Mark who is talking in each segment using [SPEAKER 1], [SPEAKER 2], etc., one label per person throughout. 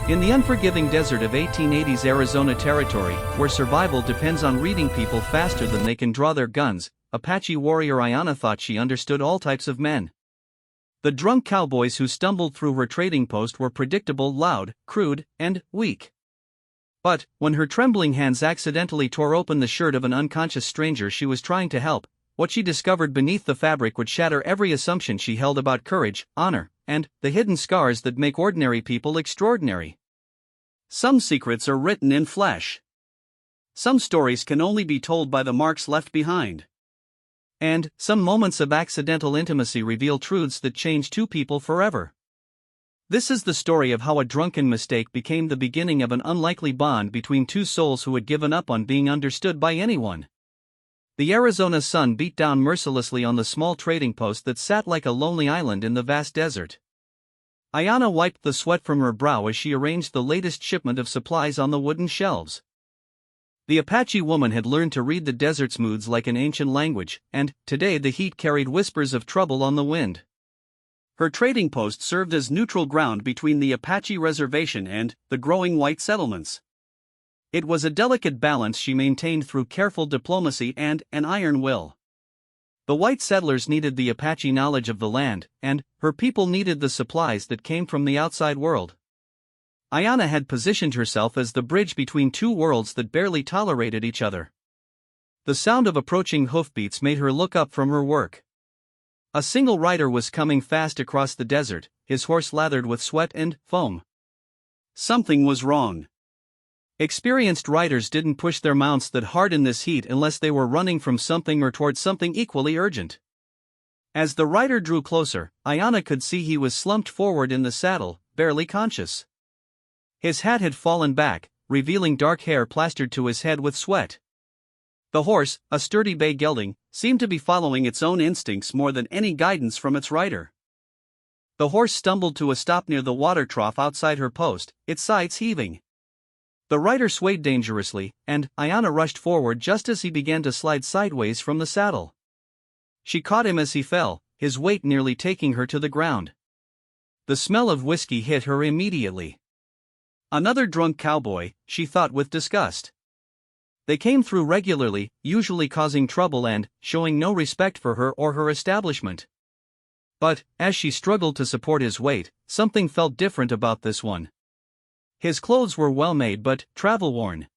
[SPEAKER 1] In the unforgiving desert of 1880s Arizona territory, where survival depends on reading people faster than they can draw their guns, Apache warrior Ayanna thought she understood all types of men. The drunk cowboys who stumbled through her trading post were predictable, loud, crude, and weak. But, when her trembling hands accidentally tore open the shirt of an unconscious stranger she was trying to help, what she discovered beneath the fabric would shatter every assumption she held about courage, honor, and the hidden scars that make ordinary people extraordinary. Some secrets are written in flesh. Some stories can only be told by the marks left behind. And some moments of accidental intimacy reveal truths that change two people forever. This is the story of how a drunken mistake became the beginning of an unlikely bond between two souls who had given up on being understood by anyone. The Arizona sun beat down mercilessly on the small trading post that sat like a lonely island in the vast desert. Ayanna wiped the sweat from her brow as she arranged the latest shipment of supplies on the wooden shelves. The Apache woman had learned to read the desert's moods like an ancient language, and today the heat carried whispers of trouble on the wind. Her trading post served as neutral ground between the Apache reservation and the growing white settlements. It was a delicate balance she maintained through careful diplomacy and an iron will. The white settlers needed the Apache knowledge of the land, and her people needed the supplies that came from the outside world. Ayanna had positioned herself as the bridge between two worlds that barely tolerated each other. The sound of approaching hoofbeats made her look up from her work. A single rider was coming fast across the desert, his horse lathered with sweat and foam. Something was wrong. Experienced riders didn't push their mounts that hard in this heat unless they were running from something or toward something equally urgent. As the rider drew closer, Ayanna could see he was slumped forward in the saddle, barely conscious. His hat had fallen back, revealing dark hair plastered to his head with sweat. The horse, a sturdy bay gelding, seemed to be following its own instincts more than any guidance from its rider. The horse stumbled to a stop near the water trough outside her post, its sides heaving. The rider swayed dangerously, and Ayanna rushed forward just as he began to slide sideways from the saddle. She caught him as he fell, his weight nearly taking her to the ground. The smell of whiskey hit her immediately. Another drunk cowboy, she thought with disgust. They came through regularly, usually causing trouble and showing no respect for her or her establishment. But, as she struggled to support his weight, something felt different about this one. His clothes were well-made but travel-worn.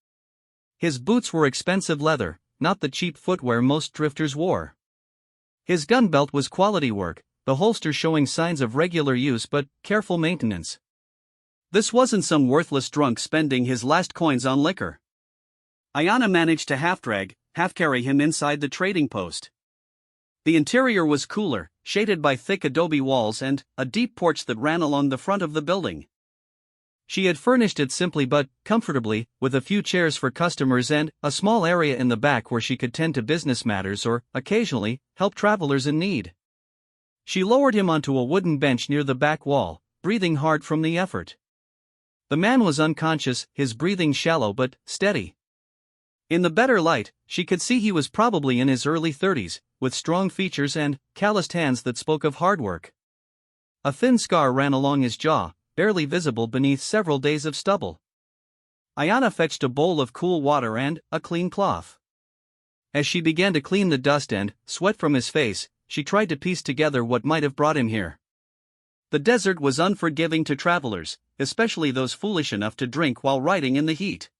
[SPEAKER 1] His boots were expensive leather, not the cheap footwear most drifters wore. His gun belt was quality work, the holster showing signs of regular use but careful maintenance. This wasn't some worthless drunk spending his last coins on liquor. Ayanna managed to half-drag, half-carry him inside the trading post. The interior was cooler, shaded by thick adobe walls and a deep porch that ran along the front of the building. She had furnished it simply but comfortably, with a few chairs for customers and a small area in the back where she could tend to business matters or, occasionally, help travelers in need. She lowered him onto a wooden bench near the back wall, breathing hard from the effort. The man was unconscious, his breathing shallow but steady. In the better light, she could see he was probably in his early 30s, with strong features and calloused hands that spoke of hard work. A thin scar ran along his jaw, barely visible beneath several days of stubble. Ayanna fetched a bowl of cool water and a clean cloth. As she began to clean the dust and sweat from his face, she tried to piece together what might have brought him here. The desert was unforgiving to travelers, especially those foolish enough to drink while riding in the heat.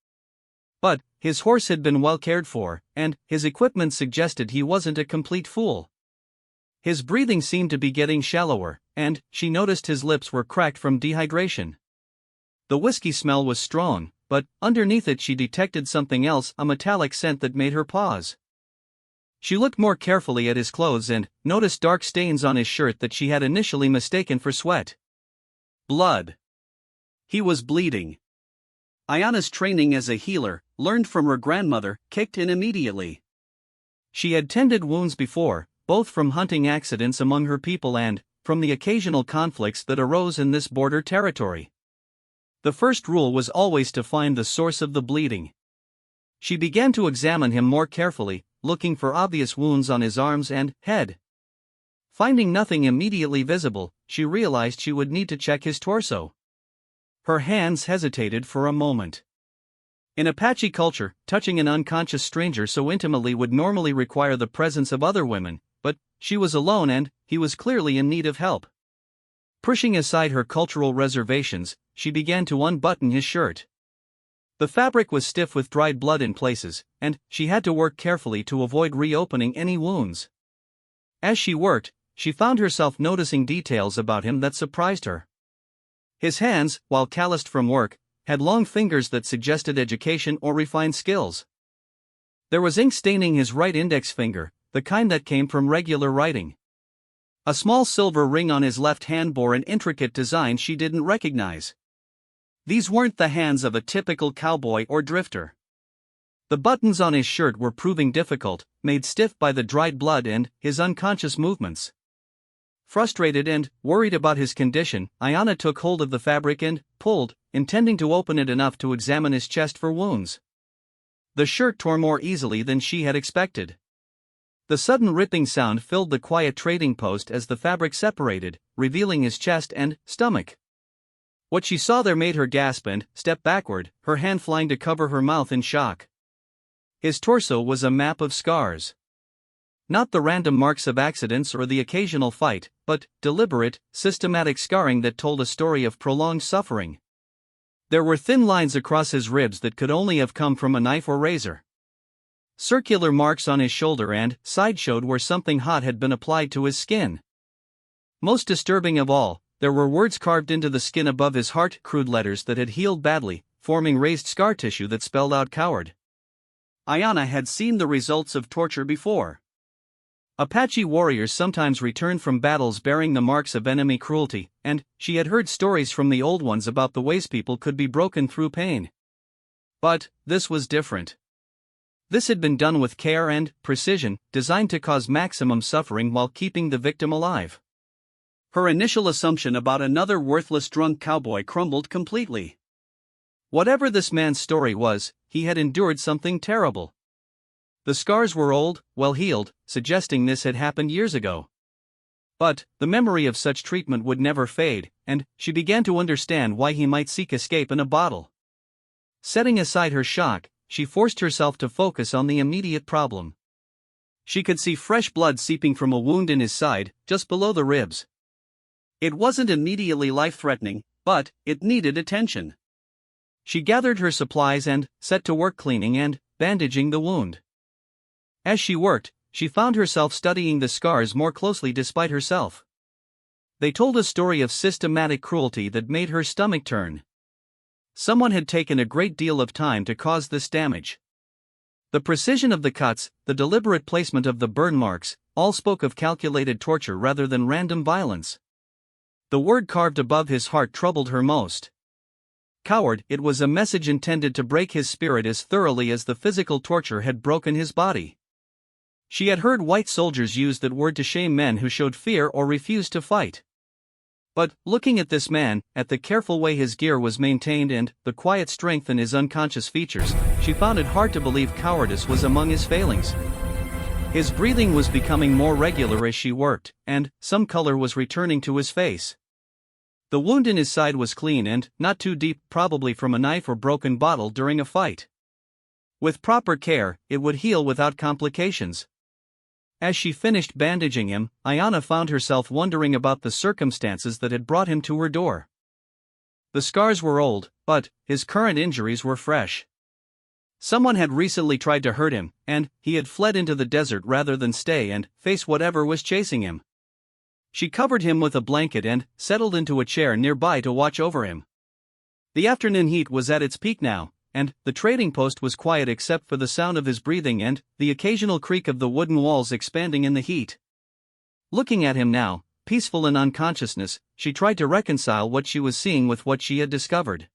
[SPEAKER 1] But his horse had been well cared for, and his equipment suggested he wasn't a complete fool. His breathing seemed to be getting shallower, and she noticed his lips were cracked from dehydration. The whiskey smell was strong, but underneath it she detected something else, a metallic scent that made her pause. She looked more carefully at his clothes and noticed dark stains on his shirt that she had initially mistaken for sweat. Blood. He was bleeding. Ayanna's training as a healer, learned from her grandmother, kicked in immediately. She had tended wounds before, both from hunting accidents among her people and from the occasional conflicts that arose in this border territory. The first rule was always to find the source of the bleeding. She began to examine him more carefully, looking for obvious wounds on his arms and head. Finding nothing immediately visible, she realized she would need to check his torso. Her hands hesitated for a moment. In Apache culture, touching an unconscious stranger so intimately would normally require the presence of other women, but she was alone and he was clearly in need of help. Pushing aside her cultural reservations, she began to unbutton his shirt. The fabric was stiff with dried blood in places, and she had to work carefully to avoid reopening any wounds. As she worked, she found herself noticing details about him that surprised her. His hands, while calloused from work, had long fingers that suggested education or refined skills. There was ink staining his right index finger, the kind that came from regular writing. A small silver ring on his left hand bore an intricate design she didn't recognize. These weren't the hands of a typical cowboy or drifter. The buttons on his shirt were proving difficult, made stiff by the dried blood and his unconscious movements. Frustrated and worried about his condition, Ayanna took hold of the fabric and pulled, intending to open it enough to examine his chest for wounds. The shirt tore more easily than she had expected. The sudden ripping sound filled the quiet trading post as the fabric separated, revealing his chest and stomach. What she saw there made her gasp and step backward, her hand flying to cover her mouth in shock. His torso was a map of scars. Not the random marks of accidents or the occasional fight, but deliberate, systematic scarring that told a story of prolonged suffering. There were thin lines across his ribs that could only have come from a knife or razor. Circular marks on his shoulder and side showed where something hot had been applied to his skin. Most disturbing of all, there were words carved into the skin above his heart, crude letters that had healed badly, forming raised scar tissue that spelled out coward. Ayanna had seen the results of torture before. Apache warriors sometimes returned from battles bearing the marks of enemy cruelty, and she had heard stories from the old ones about the ways people could be broken through pain. But this was different. This had been done with care and precision, designed to cause maximum suffering while keeping the victim alive. Her initial assumption about another worthless drunk cowboy crumbled completely. Whatever this man's story was, he had endured something terrible. The scars were old, well-healed, suggesting this had happened years ago. But the memory of such treatment would never fade, and she began to understand why he might seek escape in a bottle. Setting aside her shock, she forced herself to focus on the immediate problem. She could see fresh blood seeping from a wound in his side, just below the ribs. It wasn't immediately life-threatening, but it needed attention. She gathered her supplies and set to work cleaning and bandaging the wound. As she worked, she found herself studying the scars more closely despite herself. They told a story of systematic cruelty that made her stomach turn. Someone had taken a great deal of time to cause this damage. The precision of the cuts, the deliberate placement of the burn marks, all spoke of calculated torture rather than random violence. The word carved above his heart troubled her most. Coward, it was a message intended to break his spirit as thoroughly as the physical torture had broken his body. She had heard white soldiers use that word to shame men who showed fear or refused to fight. But, looking at this man, at the careful way his gear was maintained and the quiet strength in his unconscious features, she found it hard to believe cowardice was among his failings. His breathing was becoming more regular as she worked, and some color was returning to his face. The wound in his side was clean and not too deep, probably from a knife or broken bottle during a fight. With proper care, it would heal without complications. As she finished bandaging him, Ayanna found herself wondering about the circumstances that had brought him to her door. The scars were old, but his current injuries were fresh. Someone had recently tried to hurt him, and he had fled into the desert rather than stay and face whatever was chasing him. She covered him with a blanket and settled into a chair nearby to watch over him. The afternoon heat was at its peak now, and the trading post was quiet except for the sound of his breathing and the occasional creak of the wooden walls expanding in the heat. Looking at him now, peaceful in unconsciousness, she tried to reconcile what she was seeing with what she had discovered.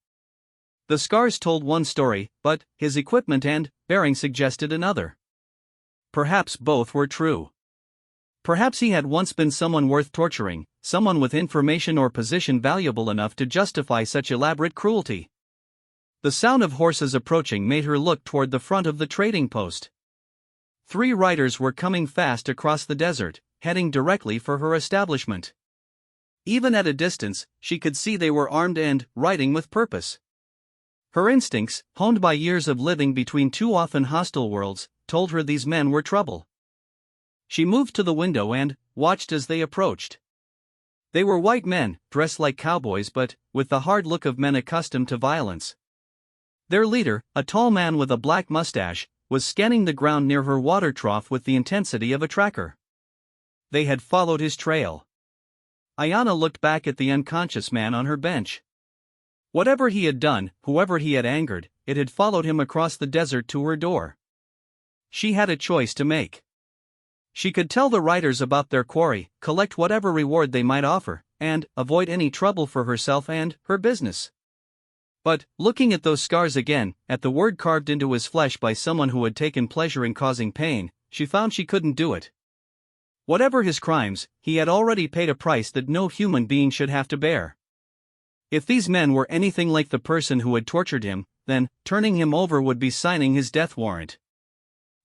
[SPEAKER 1] The scars told one story, but his equipment and bearing suggested another. Perhaps both were true. Perhaps he had once been someone worth torturing, someone with information or position valuable enough to justify such elaborate cruelty. The sound of horses approaching made her look toward the front of the trading post. 3 riders were coming fast across the desert, heading directly for her establishment. Even at a distance, she could see they were armed and riding with purpose. Her instincts, honed by years of living between two often hostile worlds, told her these men were trouble. She moved to the window and watched as they approached. They were white men, dressed like cowboys but with the hard look of men accustomed to violence. Their leader, a tall man with a black mustache, was scanning the ground near her water trough with the intensity of a tracker. They had followed his trail. Ayanna looked back at the unconscious man on her bench. Whatever he had done, whoever he had angered, it had followed him across the desert to her door. She had a choice to make. She could tell the riders about their quarry, collect whatever reward they might offer, and avoid any trouble for herself and her business. But, looking at those scars again, at the word carved into his flesh by someone who had taken pleasure in causing pain, she found she couldn't do it. Whatever his crimes, he had already paid a price that no human being should have to bear. If these men were anything like the person who had tortured him, then turning him over would be signing his death warrant.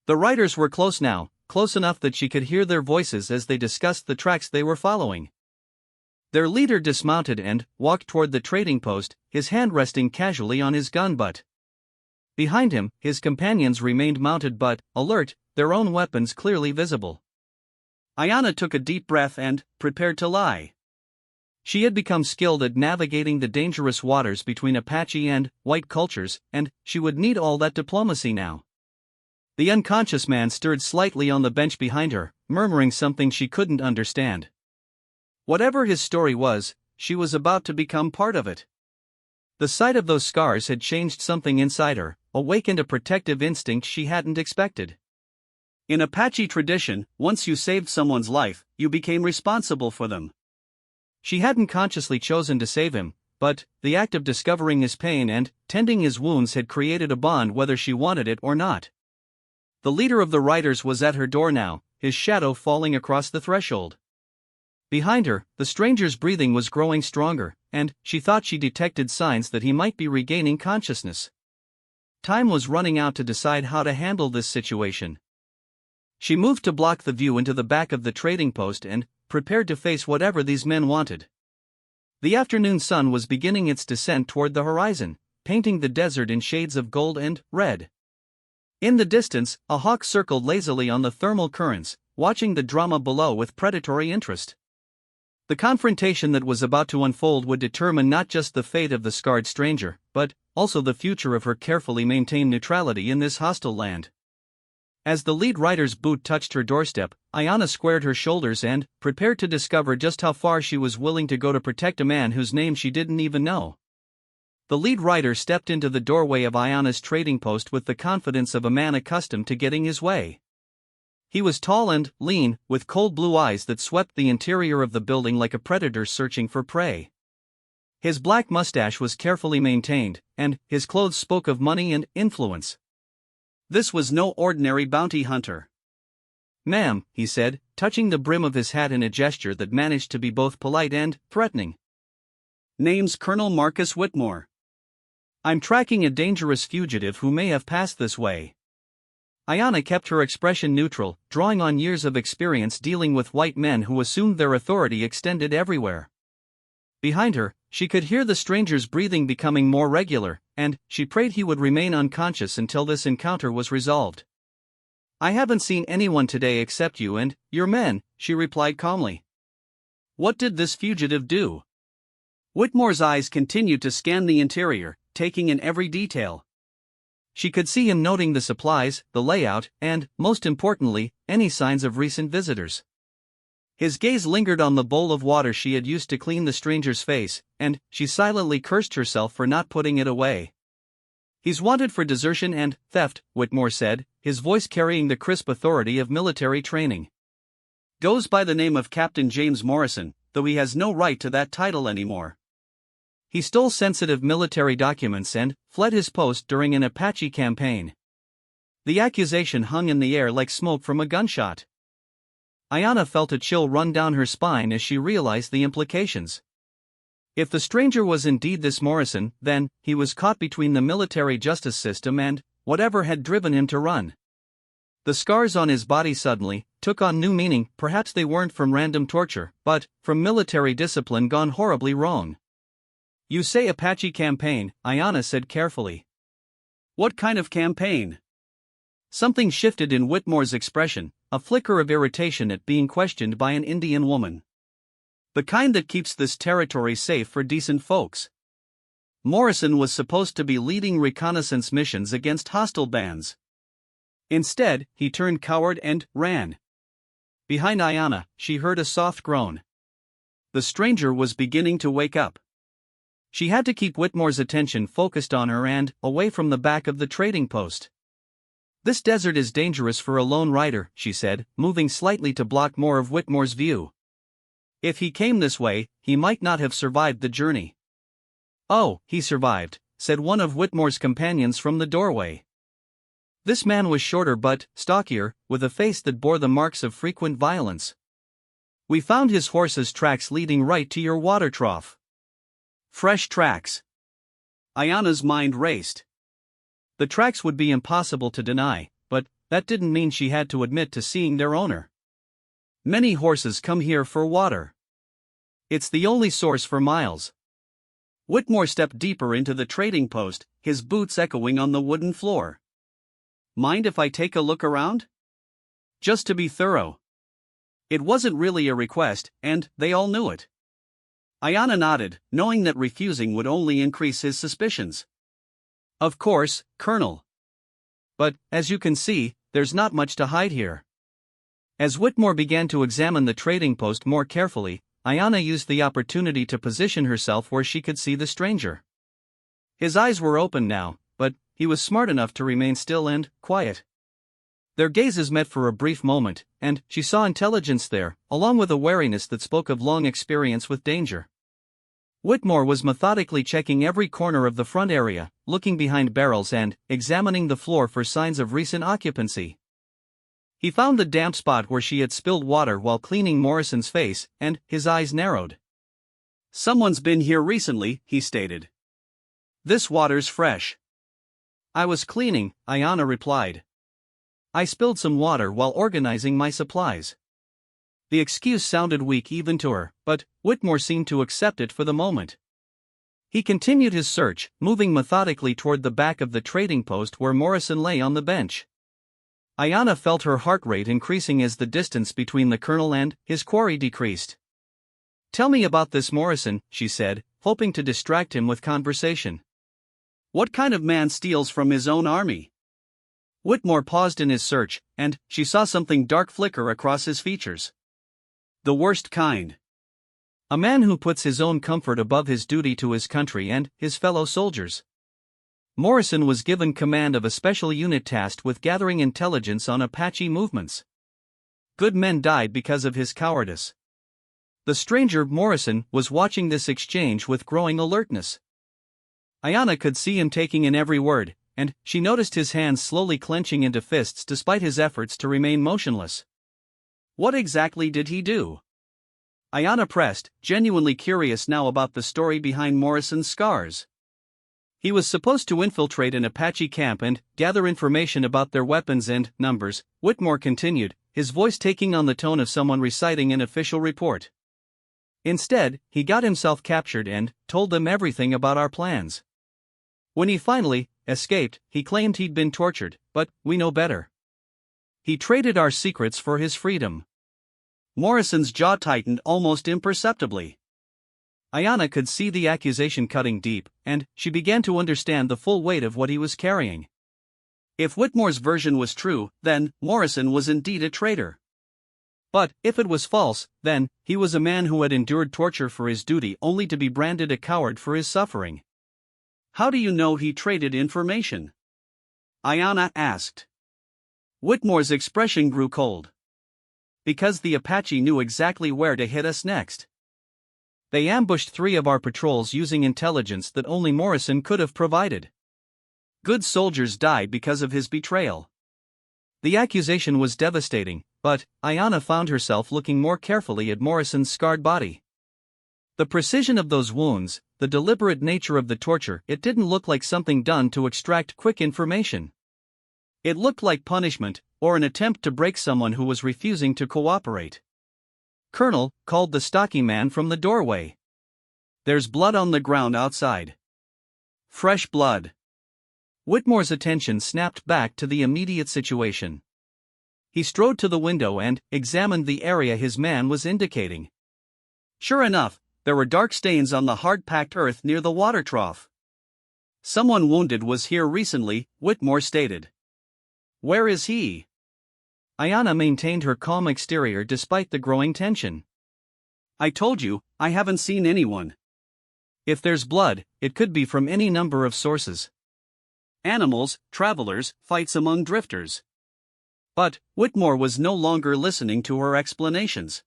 [SPEAKER 1] The riders were close now, close enough that she could hear their voices as they discussed the tracks they were following. Their leader dismounted and walked toward the trading post, his hand resting casually on his gun butt. Behind him, his companions remained mounted but alert, their own weapons clearly visible. Ayanna took a deep breath and prepared to lie. She had become skilled at navigating the dangerous waters between Apache and white cultures, and she would need all that diplomacy now. The unconscious man stirred slightly on the bench behind her, murmuring something she couldn't understand. Whatever his story was, she was about to become part of it. The sight of those scars had changed something inside her, awakened a protective instinct she hadn't expected. In Apache tradition, once you saved someone's life, you became responsible for them. She hadn't consciously chosen to save him, but the act of discovering his pain and tending his wounds had created a bond whether she wanted it or not. The leader of the riders was at her door now, his shadow falling across the threshold. Behind her, the stranger's breathing was growing stronger, and she thought she detected signs that he might be regaining consciousness. Time was running out to decide how to handle this situation. She moved to block the view into the back of the trading post and prepared to face whatever these men wanted. The afternoon sun was beginning its descent toward the horizon, painting the desert in shades of gold and red. In the distance, a hawk circled lazily on the thermal currents, watching the drama below with predatory interest. The confrontation that was about to unfold would determine not just the fate of the scarred stranger, but also the future of her carefully maintained neutrality in this hostile land. As the lead rider's boot touched her doorstep, Ayanna squared her shoulders and prepared to discover just how far she was willing to go to protect a man whose name she didn't even know. The lead rider stepped into the doorway of Ayanna's trading post with the confidence of a man accustomed to getting his way. He was tall and lean, with cold blue eyes that swept the interior of the building like a predator searching for prey. His black mustache was carefully maintained, and his clothes spoke of money and influence. This was no ordinary bounty hunter. "Ma'am," he said, touching the brim of his hat in a gesture that managed to be both polite and threatening. "Name's Colonel Marcus Whitmore. I'm tracking a dangerous fugitive who may have passed this way." Ayanna kept her expression neutral, drawing on years of experience dealing with white men who assumed their authority extended everywhere. Behind her, she could hear the stranger's breathing becoming more regular, and she prayed he would remain unconscious until this encounter was resolved. "I haven't seen anyone today except you and your men," she replied calmly. "What did this fugitive do?" Whitmore's eyes continued to scan the interior, taking in every detail. She could see him noting the supplies, the layout, and, most importantly, any signs of recent visitors. His gaze lingered on the bowl of water she had used to clean the stranger's face, and she silently cursed herself for not putting it away. "He's wanted for desertion and theft," Whitmore said, his voice carrying the crisp authority of military training. "Goes by the name of Captain James Morrison, though he has no right to that title anymore. He stole sensitive military documents and fled his post during an Apache campaign." The accusation hung in the air like smoke from a gunshot. Ayanna felt a chill run down her spine as she realized the implications. If the stranger was indeed this Morrison, then he was caught between the military justice system and whatever had driven him to run. The scars on his body suddenly took on new meaning. Perhaps they weren't from random torture, but from military discipline gone horribly wrong. You say Apache campaign, Ayanna said carefully. What kind of campaign? Something shifted in Whitmore's expression, a flicker of irritation at being questioned by an Indian woman. The kind that keeps this territory safe for decent folks. Morrison was supposed to be leading reconnaissance missions against hostile bands. Instead, he turned coward and ran. Behind Ayanna, she heard a soft groan. The stranger was beginning to wake up. She had to keep Whitmore's attention focused on her and away from the back of the trading post. This desert is dangerous for a lone rider, she said, moving slightly to block more of Whitmore's view. If he came this way, he might not have survived the journey. Oh, he survived, said one of Whitmore's companions from the doorway. This man was shorter but stockier, with a face that bore the marks of frequent violence. We found his horse's tracks leading right to your water trough. Fresh tracks. Ayanna's mind raced. The tracks would be impossible to deny, but that didn't mean she had to admit to seeing their owner. Many horses come here for water. It's the only source for miles. Whitmore stepped deeper into the trading post, his boots echoing on the wooden floor. Mind if I take a look around? Just to be thorough. It wasn't really a request, and they all knew it. Ayanna nodded, knowing that refusing would only increase his suspicions. Of course, Colonel. But, as you can see, there's not much to hide here. As Whitmore began to examine the trading post more carefully, Ayanna used the opportunity to position herself where she could see the stranger. His eyes were open now, but he was smart enough to remain still and quiet. Their gazes met for a brief moment, and she saw intelligence there, along with a wariness that spoke of long experience with danger. Whitmore was methodically checking every corner of the front area, looking behind barrels and examining the floor for signs of recent occupancy. He found the damp spot where she had spilled water while cleaning Morrison's face, and his eyes narrowed. Someone's been here recently, he stated. This water's fresh. I was cleaning, Ayanna replied. I spilled some water while organizing my supplies. The excuse sounded weak even to her, but Whitmore seemed to accept it for the moment. He continued his search, moving methodically toward the back of the trading post where Morrison lay on the bench. Ayanna felt her heart rate increasing as the distance between the colonel and his quarry decreased. Tell me about this Morrison, she said, hoping to distract him with conversation. What kind of man steals from his own army? Whitmore paused in his search, and she saw something dark flicker across his features. The worst kind. A man who puts his own comfort above his duty to his country and his fellow soldiers. Morrison was given command of a special unit tasked with gathering intelligence on Apache movements. Good men died because of his cowardice. The stranger, Morrison, was watching this exchange with growing alertness. Ayanna could see him taking in every word, and she noticed his hands slowly clenching into fists despite his efforts to remain motionless. What exactly did he do? Ayanna pressed, genuinely curious now about the story behind Morrison's scars. He was supposed to infiltrate an Apache camp and gather information about their weapons and numbers, Whitmore continued, his voice taking on the tone of someone reciting an official report. Instead, he got himself captured and told them everything about our plans. When he finally escaped, he claimed he'd been tortured, but we know better. He traded our secrets for his freedom. Morrison's jaw tightened almost imperceptibly. Ayanna could see the accusation cutting deep, and she began to understand the full weight of what he was carrying. If Whitmore's version was true, then Morrison was indeed a traitor. But if it was false, then he was a man who had endured torture for his duty only to be branded a coward for his suffering. How do you know he traded information? Ayanna asked. Whitmore's expression grew cold. Because the Apache knew exactly where to hit us next. They ambushed 3 of our patrols using intelligence that only Morrison could have provided. Good soldiers died because of his betrayal. The accusation was devastating, but Ayanna found herself looking more carefully at Morrison's scarred body. The precision of those wounds, the deliberate nature of the torture, it didn't look like something done to extract quick information. It looked like punishment, or an attempt to break someone who was refusing to cooperate. "Colonel," called the stocky man from the doorway. "There's blood on the ground outside." Fresh blood. Whitmore's attention snapped back to the immediate situation. He strode to the window and examined the area his man was indicating. Sure enough, there were dark stains on the hard-packed earth near the water trough. "Someone wounded was here recently," Whitmore stated. "Where is he?" Ayanna maintained her calm exterior despite the growing tension. "I told you, I haven't seen anyone." "If there's blood, it could be from any number of sources. Animals, travelers, fights among drifters." But Whitmore was no longer listening to her explanations.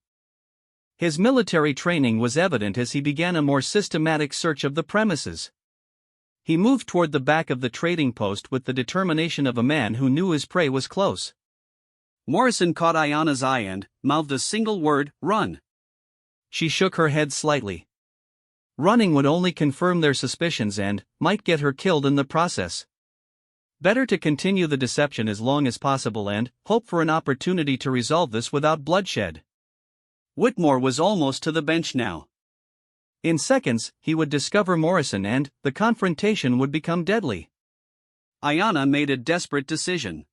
[SPEAKER 1] His military training was evident as he began a more systematic search of the premises. He moved toward the back of the trading post with the determination of a man who knew his prey was close. Morrison caught Ayanna's eye and mouthed a single word, "Run." She shook her head slightly. Running would only confirm their suspicions and might get her killed in the process. Better to continue the deception as long as possible and hope for an opportunity to resolve this without bloodshed. Whitmore was almost to the bench now. In seconds, he would discover Morrison and the confrontation would become deadly. Ayanna made a desperate decision.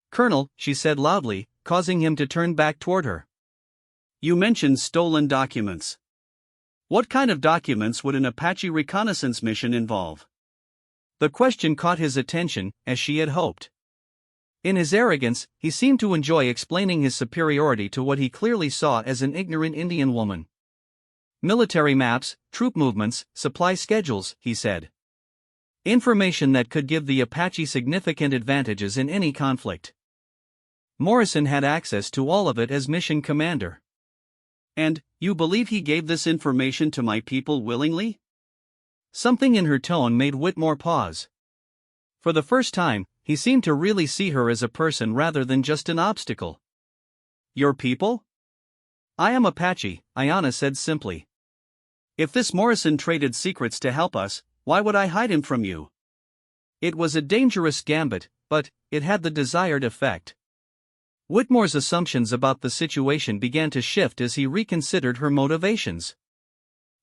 [SPEAKER 1] "Colonel," she said loudly, causing him to turn back toward her. "You mentioned stolen documents. What kind of documents would an Apache reconnaissance mission involve?" The question caught his attention, as she had hoped. In his arrogance, he seemed to enjoy explaining his superiority to what he clearly saw as an ignorant Indian woman. "Military maps, troop movements, supply schedules," he said. "Information that could give the Apache significant advantages in any conflict." Morrison had access to all of it as mission commander. "And you believe he gave this information to my people willingly?" Something in her tone made Whitmore pause. For the first time, he seemed to really see her as a person rather than just an obstacle. "Your people?" "I am Apache," Ayanna said simply. "If this Morrison traded secrets to help us, why would I hide him from you?" It was a dangerous gambit, but it had the desired effect. Whitmore's assumptions about the situation began to shift as he reconsidered her motivations.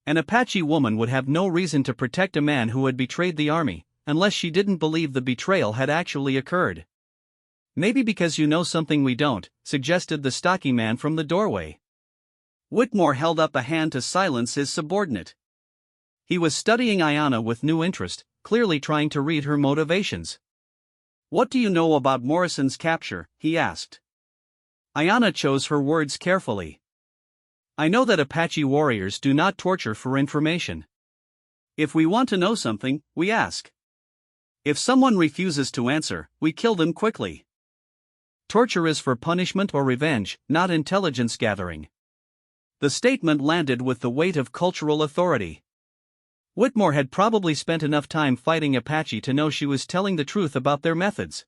[SPEAKER 1] An Apache woman would have no reason to protect a man who had betrayed the army, unless she didn't believe the betrayal had actually occurred. "Maybe because you know something we don't," suggested the stocky man from the doorway. Whitmore held up a hand to silence his subordinate. He was studying Ayanna with new interest, clearly trying to read her motivations. "What do you know about Morrison's capture?" he asked. Ayanna chose her words carefully. "I know that Apache warriors do not torture for information. If we want to know something, we ask. If someone refuses to answer, we kill them quickly. Torture is for punishment or revenge, not intelligence gathering." The statement landed with the weight of cultural authority. Whitmore had probably spent enough time fighting Apache to know she was telling the truth about their methods.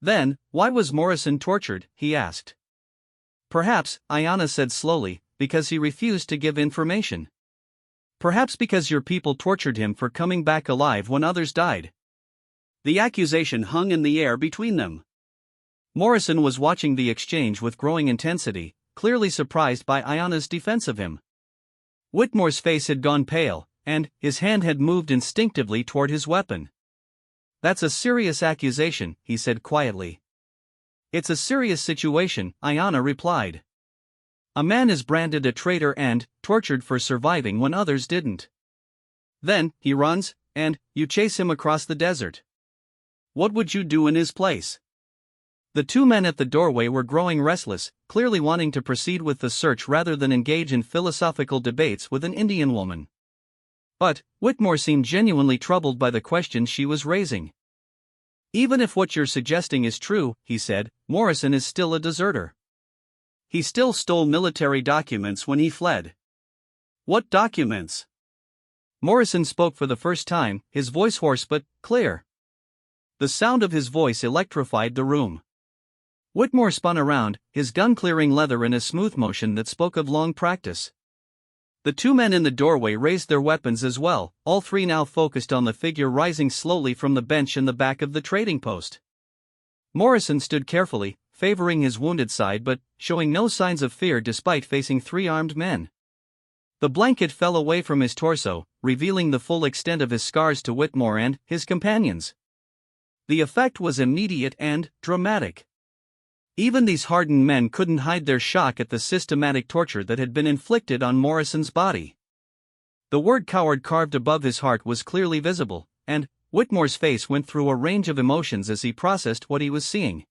[SPEAKER 1] "Then, why was Morrison tortured?" he asked. "Perhaps," Ayanna said slowly, "because he refused to give information. Perhaps because your people tortured him for coming back alive when others died." The accusation hung in the air between them. Morrison was watching the exchange with growing intensity, clearly surprised by Ayanna's defense of him. Whitmore's face had gone pale, and his hand had moved instinctively toward his weapon. "That's a serious accusation," he said quietly. "It's a serious situation," Ayanna replied. "A man is branded a traitor and tortured for surviving when others didn't. Then, he runs, and you chase him across the desert. What would you do in his place?" The two men at the doorway were growing restless, clearly wanting to proceed with the search rather than engage in philosophical debates with an Indian woman. But Whitmore seemed genuinely troubled by the questions she was raising. "Even if what you're suggesting is true," he said, "Morrison is still a deserter. He still stole military documents when he fled." "What documents?" Morrison spoke for the first time, his voice hoarse but clear. The sound of his voice electrified the room. Whitmore spun around, his gun clearing leather in a smooth motion that spoke of long practice. The two men in the doorway raised their weapons as well, all three now focused on the figure rising slowly from the bench in the back of the trading post. Morrison stood carefully, favoring his wounded side but showing no signs of fear despite facing three armed men. The blanket fell away from his torso, revealing the full extent of his scars to Whitmore and his companions. The effect was immediate and dramatic. Even these hardened men couldn't hide their shock at the systematic torture that had been inflicted on Morrison's body. The word coward carved above his heart was clearly visible, and Whitmore's face went through a range of emotions as he processed what he was seeing.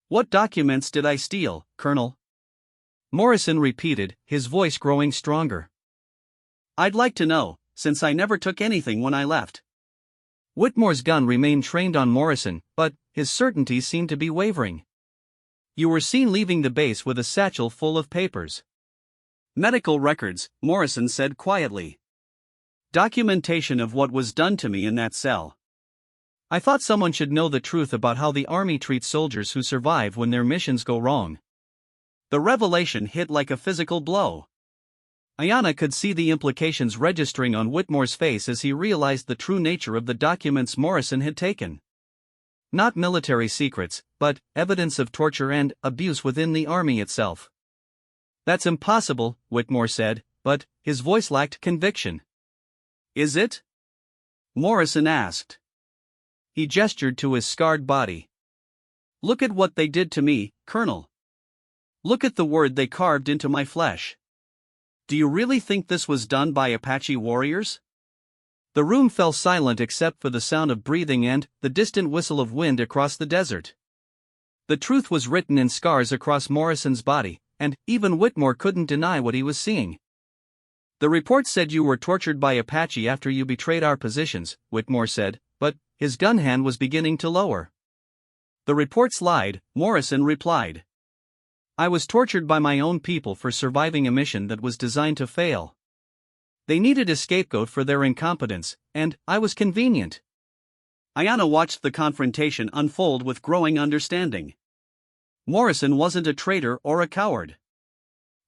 [SPEAKER 1] "What documents did I steal, Colonel?" Morrison repeated, his voice growing stronger. "I'd like to know, since I never took anything when I left." Whitmore's gun remained trained on Morrison, but his certainty seemed to be wavering. "You were seen leaving the base with a satchel full of papers." "Medical records," Morrison said quietly. "Documentation of what was done to me in that cell. I thought someone should know the truth about how the Army treats soldiers who survive when their missions go wrong." The revelation hit like a physical blow. Ayanna could see the implications registering on Whitmore's face as he realized the true nature of the documents Morrison had taken. Not military secrets, but evidence of torture and abuse within the Army itself. "That's impossible," Whitmore said, but his voice lacked conviction. "Is it?" Morrison asked. He gestured to his scarred body. "Look at what they did to me, Colonel. Look at the word they carved into my flesh. Do you really think this was done by Apache warriors?" The room fell silent except for the sound of breathing and the distant whistle of wind across the desert. The truth was written in scars across Morrison's body, and even Whitmore couldn't deny what he was seeing. "The report said you were tortured by Apache after you betrayed our positions," Whitmore said, but his gun hand was beginning to lower. "The reports lied," Morrison replied. "I was tortured by my own people for surviving a mission that was designed to fail. They needed a scapegoat for their incompetence, and I was convenient." Ayanna watched the confrontation unfold with growing understanding. Morrison wasn't a traitor or a coward.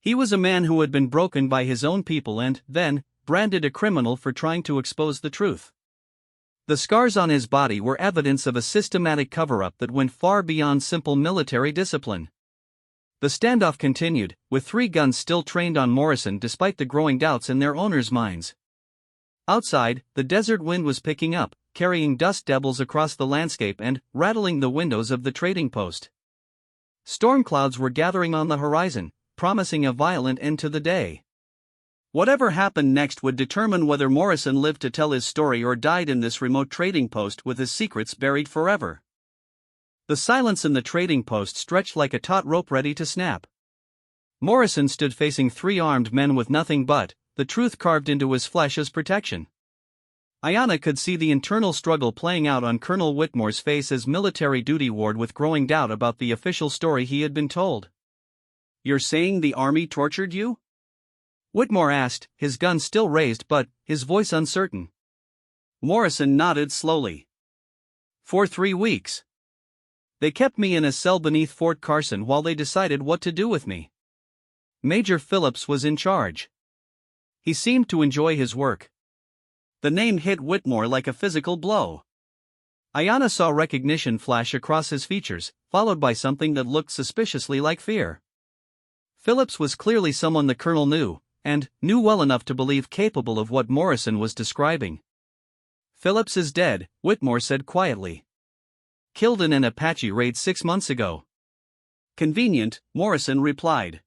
[SPEAKER 1] He was a man who had been broken by his own people and, then, branded a criminal for trying to expose the truth. The scars on his body were evidence of a systematic cover-up that went far beyond simple military discipline. The standoff continued, with three guns still trained on Morrison despite the growing doubts in their owners' minds. Outside, the desert wind was picking up, carrying dust devils across the landscape and rattling the windows of the trading post. Storm clouds were gathering on the horizon, promising a violent end to the day. Whatever happened next would determine whether Morrison lived to tell his story or died in this remote trading post with his secrets buried forever. The silence in the trading post stretched like a taut rope ready to snap. Morrison stood facing three armed men with nothing but the truth carved into his flesh as protection. Ayanna could see the internal struggle playing out on Colonel Whitmore's face as military duty warred with growing doubt about the official story he had been told. "You're saying the Army tortured you?" Whitmore asked, his gun still raised but his voice uncertain. Morrison nodded slowly. "For 3 weeks. They kept me in a cell beneath Fort Carson while they decided what to do with me. Major Phillips was in charge. He seemed to enjoy his work." The name hit Whitmore like a physical blow. Ayanna saw recognition flash across his features, followed by something that looked suspiciously like fear. Phillips was clearly someone the colonel knew, and knew well enough to believe capable of what Morrison was describing. "Phillips is dead," Whitmore said quietly. "Killed in an Apache raid 6 months ago." "Convenient," Morrison replied.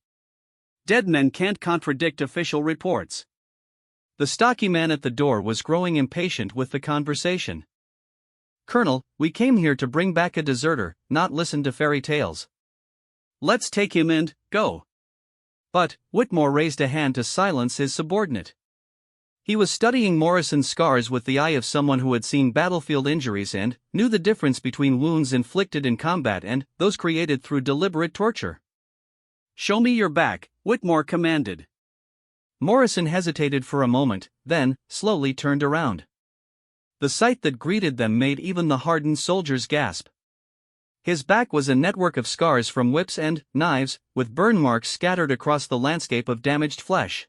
[SPEAKER 1] "Dead men can't contradict official reports." The stocky man at the door was growing impatient with the conversation. "Colonel, we came here to bring back a deserter, not listen to fairy tales. Let's take him and go." But Whitmore raised a hand to silence his subordinate. He was studying Morrison's scars with the eye of someone who had seen battlefield injuries and knew the difference between wounds inflicted in combat and those created through deliberate torture. "Show me your back," Whitmore commanded. Morrison hesitated for a moment, then slowly turned around. The sight that greeted them made even the hardened soldiers gasp. His back was a network of scars from whips and knives, with burn marks scattered across the landscape of damaged flesh.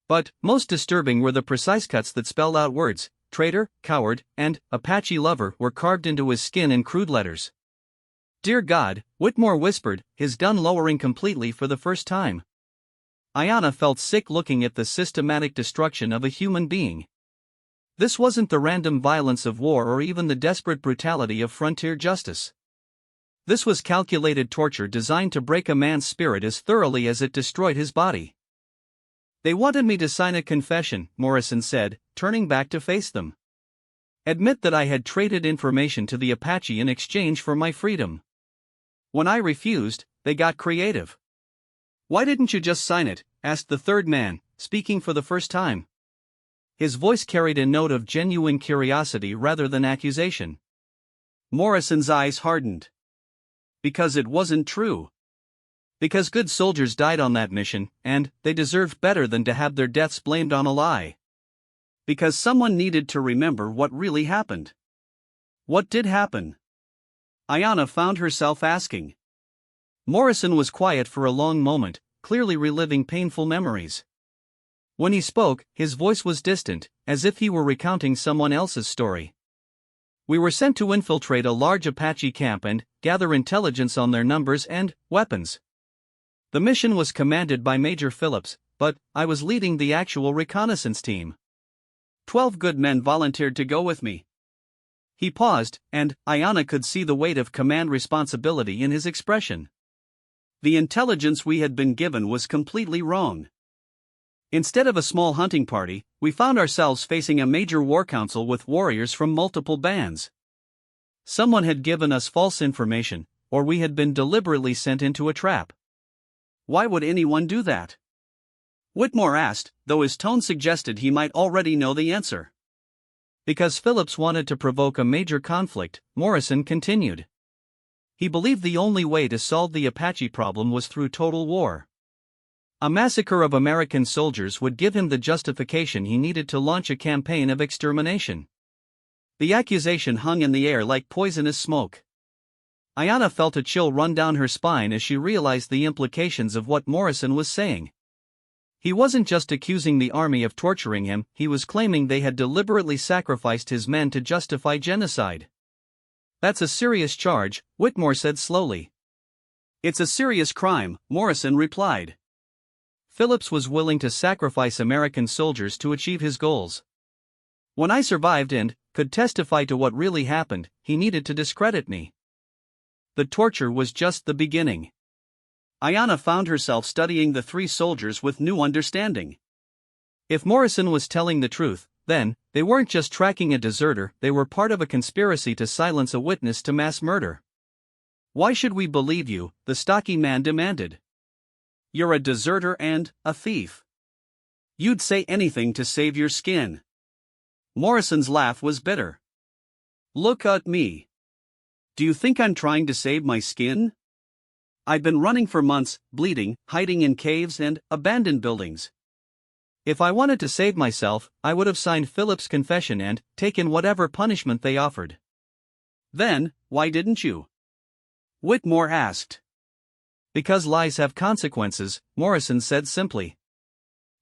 [SPEAKER 1] But most disturbing were the precise cuts that spelled out words: traitor, coward, and Apache lover were carved into his skin in crude letters. Dear God, Whitmore whispered, his gun lowering completely for the first time. Ayanna felt sick looking at the systematic destruction of a human being. This wasn't the random violence of war or even the desperate brutality of frontier justice. This was calculated torture designed to break a man's spirit as thoroughly as it destroyed his body. They wanted me to sign a confession, Morrison said, turning back to face them. Admit that I had traded information to the Apache in exchange for my freedom. When I refused, they got creative. Why didn't you just sign it? Asked the third man, speaking for the first time. His voice carried a note of genuine curiosity rather than accusation. Morrison's eyes hardened. Because it wasn't true. Because good soldiers died on that mission, and they deserved better than to have their deaths blamed on a lie. Because someone needed to remember what really happened. What did happen? Ayanna found herself asking. Morrison was quiet for a long moment, clearly reliving painful memories. When he spoke, his voice was distant, as if he were recounting someone else's story. We were sent to infiltrate a large Apache camp and gather intelligence on their numbers and weapons. The mission was commanded by Major Phillips, but I was leading the actual reconnaissance team. 12 good men volunteered to go with me. He paused, and Ayanna could see the weight of command responsibility in his expression. The intelligence we had been given was completely wrong. Instead of a small hunting party, we found ourselves facing a major war council with warriors from multiple bands. Someone had given us false information, or we had been deliberately sent into a trap. Why would anyone do that? Whitmore asked, though his tone suggested he might already know the answer. Because Phillips wanted to provoke a major conflict, Morrison continued. He believed the only way to solve the Apache problem was through total war. A massacre of American soldiers would give him the justification he needed to launch a campaign of extermination. The accusation hung in the air like poisonous smoke. Ayanna felt a chill run down her spine as she realized the implications of what Morrison was saying. He wasn't just accusing the army of torturing him, he was claiming they had deliberately sacrificed his men to justify genocide. That's a serious charge, Whitmore said slowly. It's a serious crime, Morrison replied. Phillips was willing to sacrifice American soldiers to achieve his goals. When I survived and could testify to what really happened, he needed to discredit me. The torture was just the beginning. Ayanna found herself studying the three soldiers with new understanding. If Morrison was telling the truth, then they weren't just tracking a deserter, they were part of a conspiracy to silence a witness to mass murder. Why should we believe you? The stocky man demanded. You're a deserter and a thief. You'd say anything to save your skin. Morrison's laugh was bitter. Look at me. Do you think I'm trying to save my skin? I've been running for months, bleeding, hiding in caves and abandoned buildings. If I wanted to save myself, I would have signed Phillips' confession and taken whatever punishment they offered. Then, why didn't you? Whitmore asked. Because lies have consequences, Morrison said simply.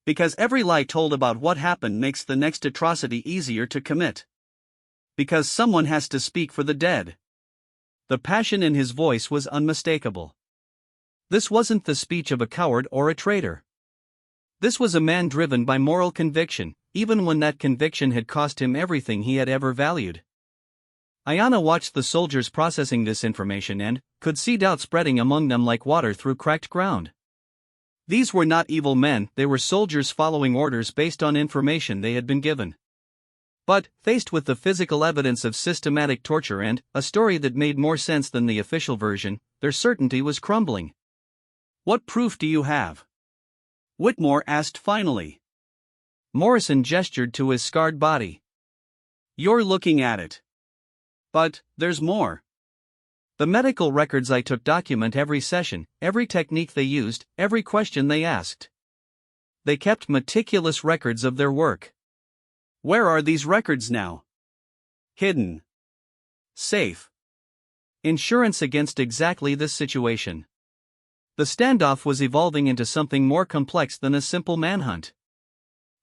[SPEAKER 1] Because every lie told about what happened makes the next atrocity easier to commit. Because someone has to speak for the dead. The passion in his voice was unmistakable. This wasn't the speech of a coward or a traitor. This was a man driven by moral conviction, even when that conviction had cost him everything he had ever valued. Ayanna watched the soldiers processing this information and could see doubt spreading among them like water through cracked ground. These were not evil men, they were soldiers following orders based on information they had been given. But, faced with the physical evidence of systematic torture and a story that made more sense than the official version, their certainty was crumbling. What proof do you have? Whitmore asked finally. Morrison gestured to his scarred body. You're looking at it. But, there's more. The medical records I took document every session, every technique they used, every question they asked. They kept meticulous records of their work. Where are these records now? Hidden. Safe. Insurance against exactly this situation. The standoff was evolving into something more complex than a simple manhunt.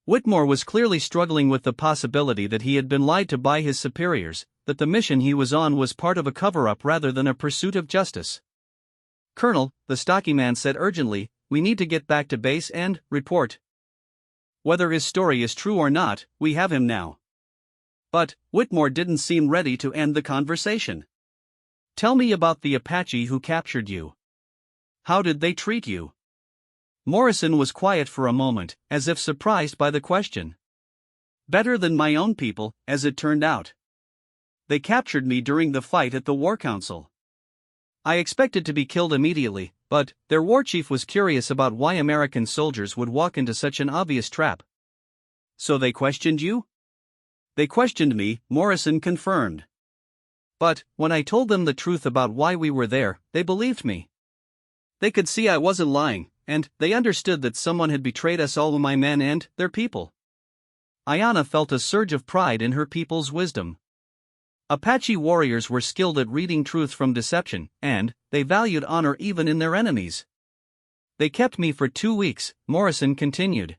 [SPEAKER 1] Whitmore was clearly struggling with the possibility that he had been lied to by his superiors, that the mission he was on was part of a cover-up rather than a pursuit of justice. "Colonel," the stocky man said urgently, "we need to get back to base and report. Whether his story is true or not, we have him now." But Whitmore didn't seem ready to end the conversation. "Tell me about the Apache who captured you. How did they treat you?" Morrison was quiet for a moment, as if surprised by the question. "Better than my own people, as it turned out. They captured me during the fight at the War Council. I expected to be killed immediately, but their war chief was curious about why American soldiers would walk into such an obvious trap." "So they questioned you?" "They questioned me," Morrison confirmed. "But when I told them the truth about why we were there, they believed me. They could see I wasn't lying, and they understood that someone had betrayed us, all of my men and their people." Ayanna felt a surge of pride in her people's wisdom. Apache warriors were skilled at reading truth from deception, and they valued honor even in their enemies. "They kept me for 2 weeks," Morrison continued.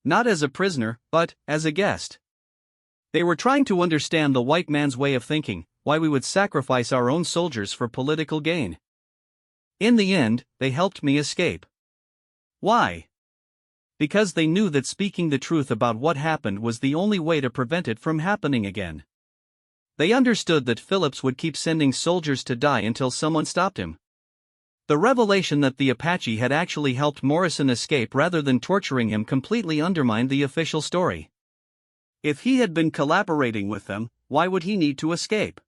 [SPEAKER 1] "Not as a prisoner, but as a guest. They were trying to understand the white man's way of thinking, why we would sacrifice our own soldiers for political gain. In the end, they helped me escape." "Why?" "Because they knew that speaking the truth about what happened was the only way to prevent it from happening again. They understood that Phillips would keep sending soldiers to die until someone stopped him." The revelation that the Apache had actually helped Morrison escape rather than torturing him completely undermined the official story. If he had been collaborating with them, why would he need to escape?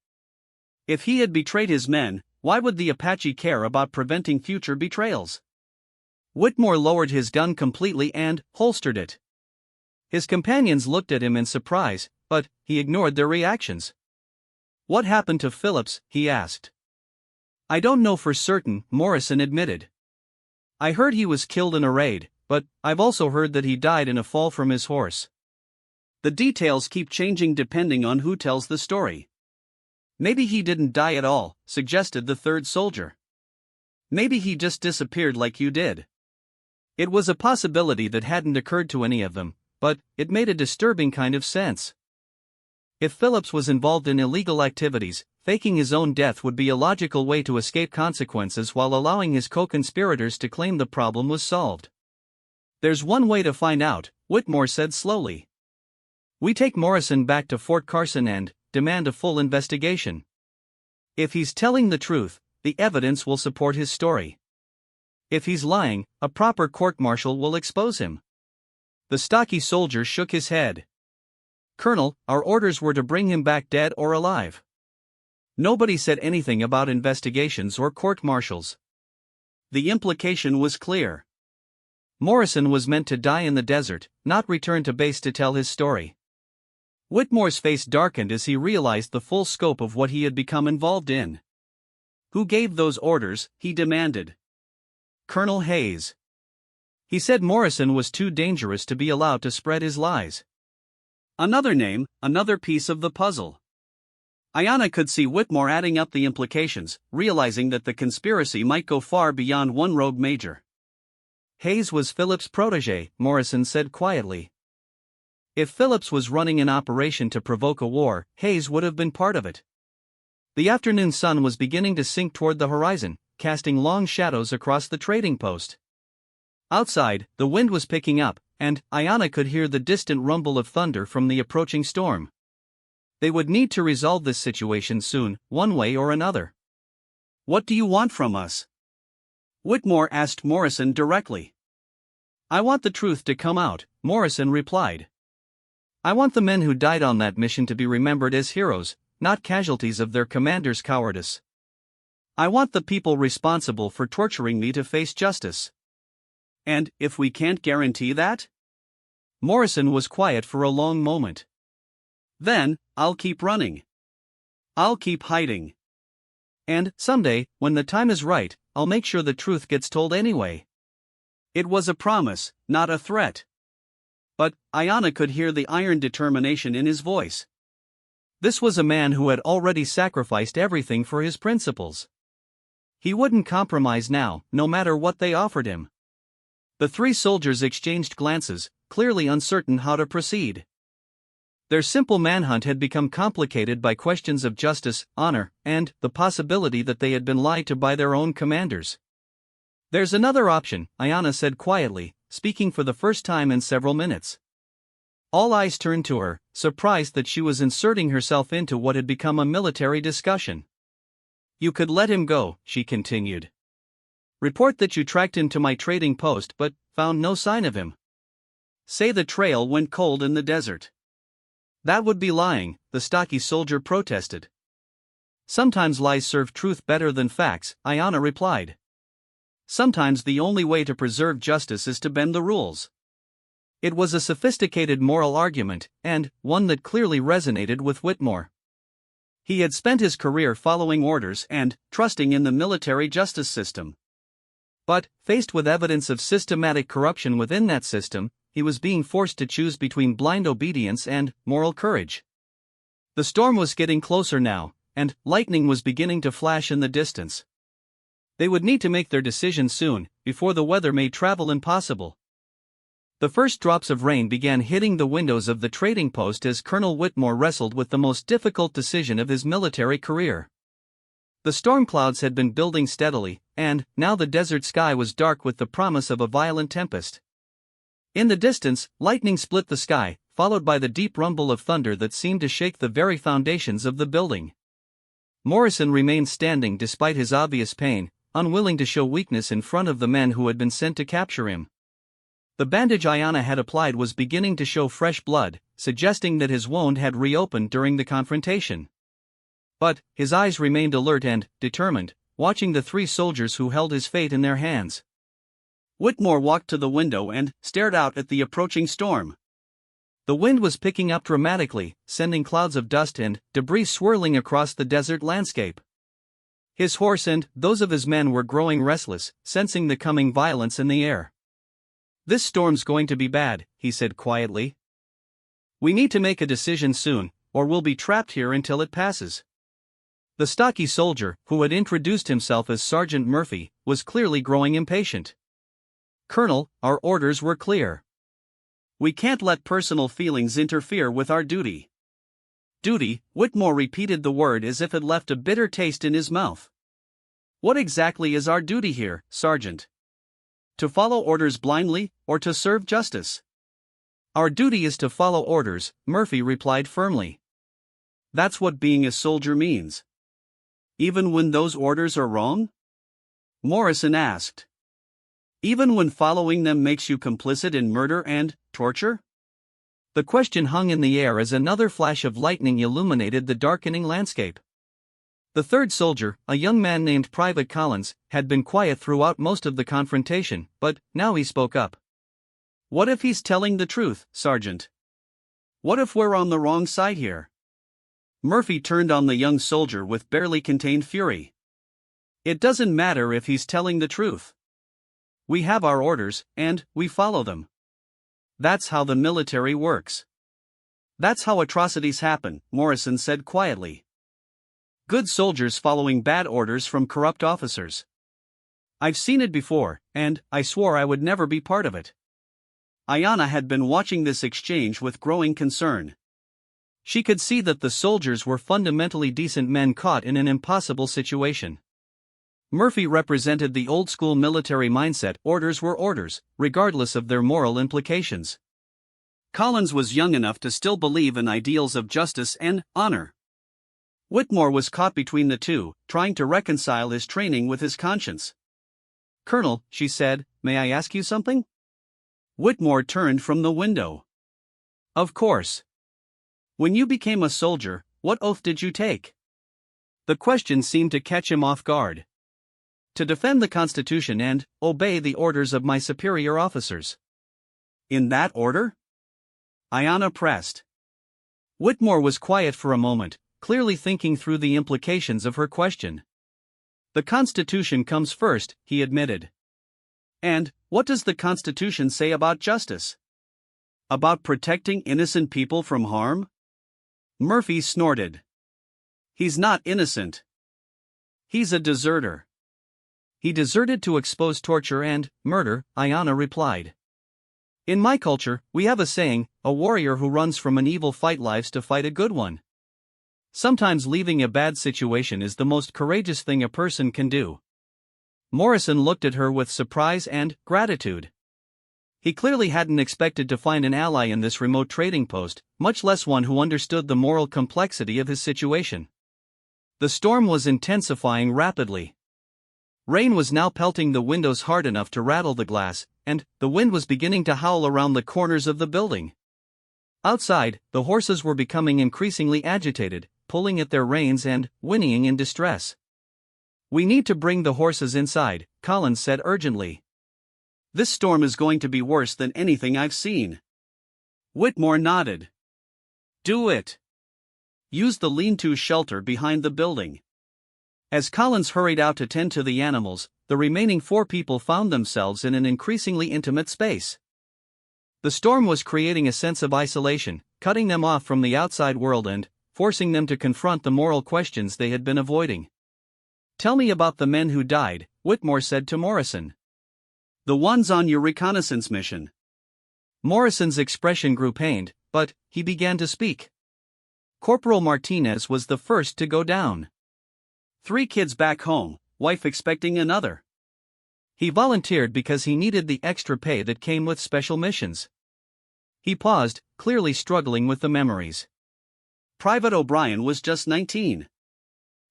[SPEAKER 1] If he had betrayed his men, why would the Apache care about preventing future betrayals? Whitmore lowered his gun completely and holstered it. His companions looked at him in surprise, but he ignored their reactions. "What happened to Phillips?" he asked. "I don't know for certain," Morrison admitted. "I heard he was killed in a raid, but I've also heard that he died in a fall from his horse. The details keep changing depending on who tells the story." "Maybe he didn't die at all," suggested the third soldier. "Maybe he just disappeared like you did." It was a possibility that hadn't occurred to any of them, but it made a disturbing kind of sense. If Phillips was involved in illegal activities, faking his own death would be a logical way to escape consequences while allowing his co-conspirators to claim the problem was solved. "There's one way to find out," Whitmore said slowly. "We take Morrison back to Fort Carson and demand a full investigation. If he's telling the truth, the evidence will support his story. If he's lying, a proper court-martial will expose him." The stocky soldier shook his head. "Colonel, our orders were to bring him back dead or alive. Nobody said anything about investigations or court-martials." The implication was clear. Morrison was meant to die in the desert, not return to base to tell his story. Whitmore's face darkened as he realized the full scope of what he had become involved in. "Who gave those orders?" he demanded. "Colonel Hayes. He said Morrison was too dangerous to be allowed to spread his lies." Another name, another piece of the puzzle. Ayanna could see Whitmore adding up the implications, realizing that the conspiracy might go far beyond one rogue major. "Hayes was Phillips' protege," Morrison said quietly. "If Phillips was running an operation to provoke a war, Hayes would have been part of it." The afternoon sun was beginning to sink toward the horizon, casting long shadows across the trading post. Outside, the wind was picking up, and Ayanna could hear the distant rumble of thunder from the approaching storm. They would need to resolve this situation soon, one way or another. "What do you want from us?" Whitmore asked Morrison directly. "I want the truth to come out," Morrison replied. "I want the men who died on that mission to be remembered as heroes, not casualties of their commander's cowardice. I want the people responsible for torturing me to face justice." "And if we can't guarantee that?" Morrison was quiet for a long moment. "Then, I'll keep running. I'll keep hiding. And, someday, when the time is right, I'll make sure the truth gets told anyway." It was a promise, not a threat. But Ayanna could hear the iron determination in his voice. This was a man who had already sacrificed everything for his principles. He wouldn't compromise now, no matter what they offered him. The three soldiers exchanged glances, clearly uncertain how to proceed. Their simple manhunt had become complicated by questions of justice, honor, and the possibility that they had been lied to by their own commanders. "There's another option," Ayanna said quietly, speaking for the first time in several minutes. All eyes turned to her, surprised that she was inserting herself into what had become a military discussion. "You could let him go," she continued. "Report that you tracked him to my trading post but found no sign of him. Say the trail went cold in the desert." "That would be lying," the stocky soldier protested. "Sometimes lies serve truth better than facts," Ayanna replied. "Sometimes the only way to preserve justice is to bend the rules." It was a sophisticated moral argument, and one that clearly resonated with Whitmore. He had spent his career following orders and trusting in the military justice system. But, faced with evidence of systematic corruption within that system, he was being forced to choose between blind obedience and moral courage. The storm was getting closer now, and lightning was beginning to flash in the distance. They would need to make their decision soon, before the weather made travel impossible. The first drops of rain began hitting the windows of the trading post as Colonel Whitmore wrestled with the most difficult decision of his military career. The storm clouds had been building steadily, and now the desert sky was dark with the promise of a violent tempest. In the distance, lightning split the sky, followed by the deep rumble of thunder that seemed to shake the very foundations of the building. Morrison remained standing despite his obvious pain, unwilling to show weakness in front of the men who had been sent to capture him. The bandage Ayanna had applied was beginning to show fresh blood, suggesting that his wound had reopened during the confrontation. But his eyes remained alert and determined, watching the three soldiers who held his fate in their hands. Whitmore walked to the window and stared out at the approaching storm. The wind was picking up dramatically, sending clouds of dust and debris swirling across the desert landscape. His horse and those of his men were growing restless, sensing the coming violence in the air. "This storm's going to be bad," he said quietly. "We need to make a decision soon, or we'll be trapped here until it passes." The stocky soldier, who had introduced himself as Sergeant Murphy, was clearly growing impatient. "Colonel, our orders were clear. We can't let personal feelings interfere with our duty." "Duty," Whitmore repeated the word as if it left a bitter taste in his mouth. "What exactly is our duty here, Sergeant? To follow orders blindly, or to serve justice?" "Our duty is to follow orders," Murphy replied firmly. "That's what being a soldier means." "Even when those orders are wrong?" Morrison asked. "Even when following them makes you complicit in murder and torture?" The question hung in the air as another flash of lightning illuminated the darkening landscape. The third soldier, a young man named Private Collins, had been quiet throughout most of the confrontation, but now he spoke up. "What if he's telling the truth, Sergeant? What if we're on the wrong side here?" Murphy turned on the young soldier with barely contained fury. "It doesn't matter if he's telling the truth. We have our orders, and we follow them. That's how the military works. That's how atrocities happen," Morrison said quietly. "Good soldiers following bad orders from corrupt officers. I've seen it before, and I swore I would never be part of it." Ayanna had been watching this exchange with growing concern. She could see that the soldiers were fundamentally decent men caught in an impossible situation. Murphy represented the old-school military mindset: orders were orders, regardless of their moral implications. Collins was young enough to still believe in ideals of justice and honor. Whitmore was caught between the two, trying to reconcile his training with his conscience. "Colonel," she said, "may I ask you something?" Whitmore turned from the window. "Of course. When you became a soldier, what oath did you take?" The question seemed to catch him off guard. "To defend the Constitution and obey the orders of my superior officers." "In that order?" Ayanna pressed. Whitmore was quiet for a moment, clearly thinking through the implications of her question. "The Constitution comes first," he admitted. "And what does the Constitution say about justice? About protecting innocent people from harm?" Murphy snorted. "He's not innocent. He's a deserter." "He deserted to expose torture and murder," Ayanna replied. "In my culture, we have a saying, a warrior who runs from an evil fight lives to fight a good one. Sometimes leaving a bad situation is the most courageous thing a person can do. Morrison looked at her with surprise and gratitude. He clearly hadn't expected to find an ally in this remote trading post, much less one who understood the moral complexity of his situation. The storm was intensifying rapidly. Rain was now pelting the windows hard enough to rattle the glass, and the wind was beginning to howl around the corners of the building. Outside, the horses were becoming increasingly agitated, pulling at their reins and whinnying in distress. "We need to bring the horses inside," Collins said urgently. "This storm is going to be worse than anything I've seen." Whitmore nodded. "Do it. Use the lean-to shelter behind the building." As Collins hurried out to tend to the animals, the remaining 4 people found themselves in an increasingly intimate space. The storm was creating a sense of isolation, cutting them off from the outside world and forcing them to confront the moral questions they had been avoiding. "Tell me about the men who died," Whitmore said to Morrison. "The ones on your reconnaissance mission." Morrison's expression grew pained, but he began to speak. Corporal Martinez was the first to go down. 3 kids back home, wife expecting another. He volunteered because he needed the extra pay that came with special missions. He paused, clearly struggling with the memories. Private O'Brien was just 19.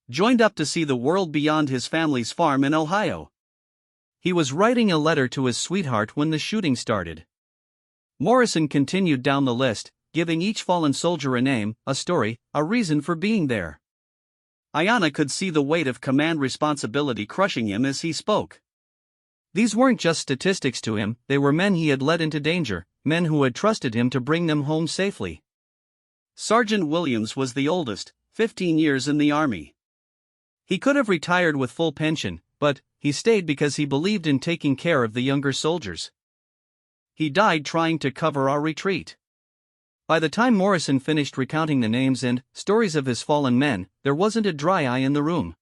[SPEAKER 1] Joined up to see the world beyond his family's farm in Ohio. He was writing a letter to his sweetheart when the shooting started. Morrison continued down the list, giving each fallen soldier a name, a story, a reason for being there. Ayanna could see the weight of command responsibility crushing him as he spoke. These weren't just statistics to him, they were men he had led into danger, men who had trusted him to bring them home safely. Sergeant Williams was the oldest, 15 years in the Army. He could have retired with full pension, but he stayed because he believed in taking care of the younger soldiers. He died trying to cover our retreat. By the time Morrison finished recounting the names and stories of his fallen men, there wasn't a dry eye in the room.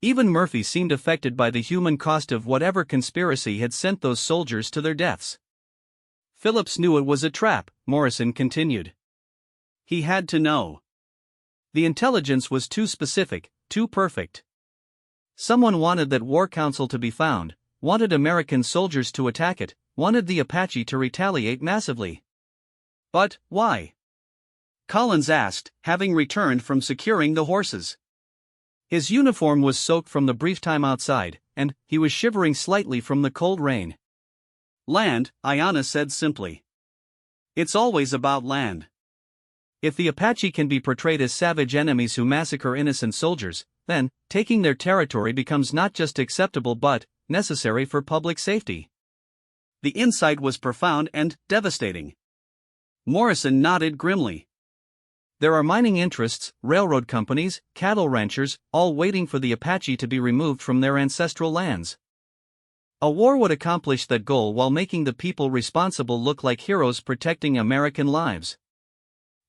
[SPEAKER 1] Even Murphy seemed affected by the human cost of whatever conspiracy had sent those soldiers to their deaths. "Phillips knew it was a trap," Morrison continued. "He had to know. The intelligence was too specific, too perfect. Someone wanted that war council to be found, wanted American soldiers to attack it, wanted the Apache to retaliate massively." "But why?" Collins asked, having returned from securing the horses. His uniform was soaked from the brief time outside, and he was shivering slightly from the cold rain. "Land," Ayanna said simply. "It's always about land. If the Apache can be portrayed as savage enemies who massacre innocent soldiers, then taking their territory becomes not just acceptable but necessary for public safety." The insight was profound and devastating. Morrison nodded grimly. "There are mining interests, railroad companies, cattle ranchers, all waiting for the Apache to be removed from their ancestral lands. A war would accomplish that goal while making the people responsible look like heroes protecting American lives."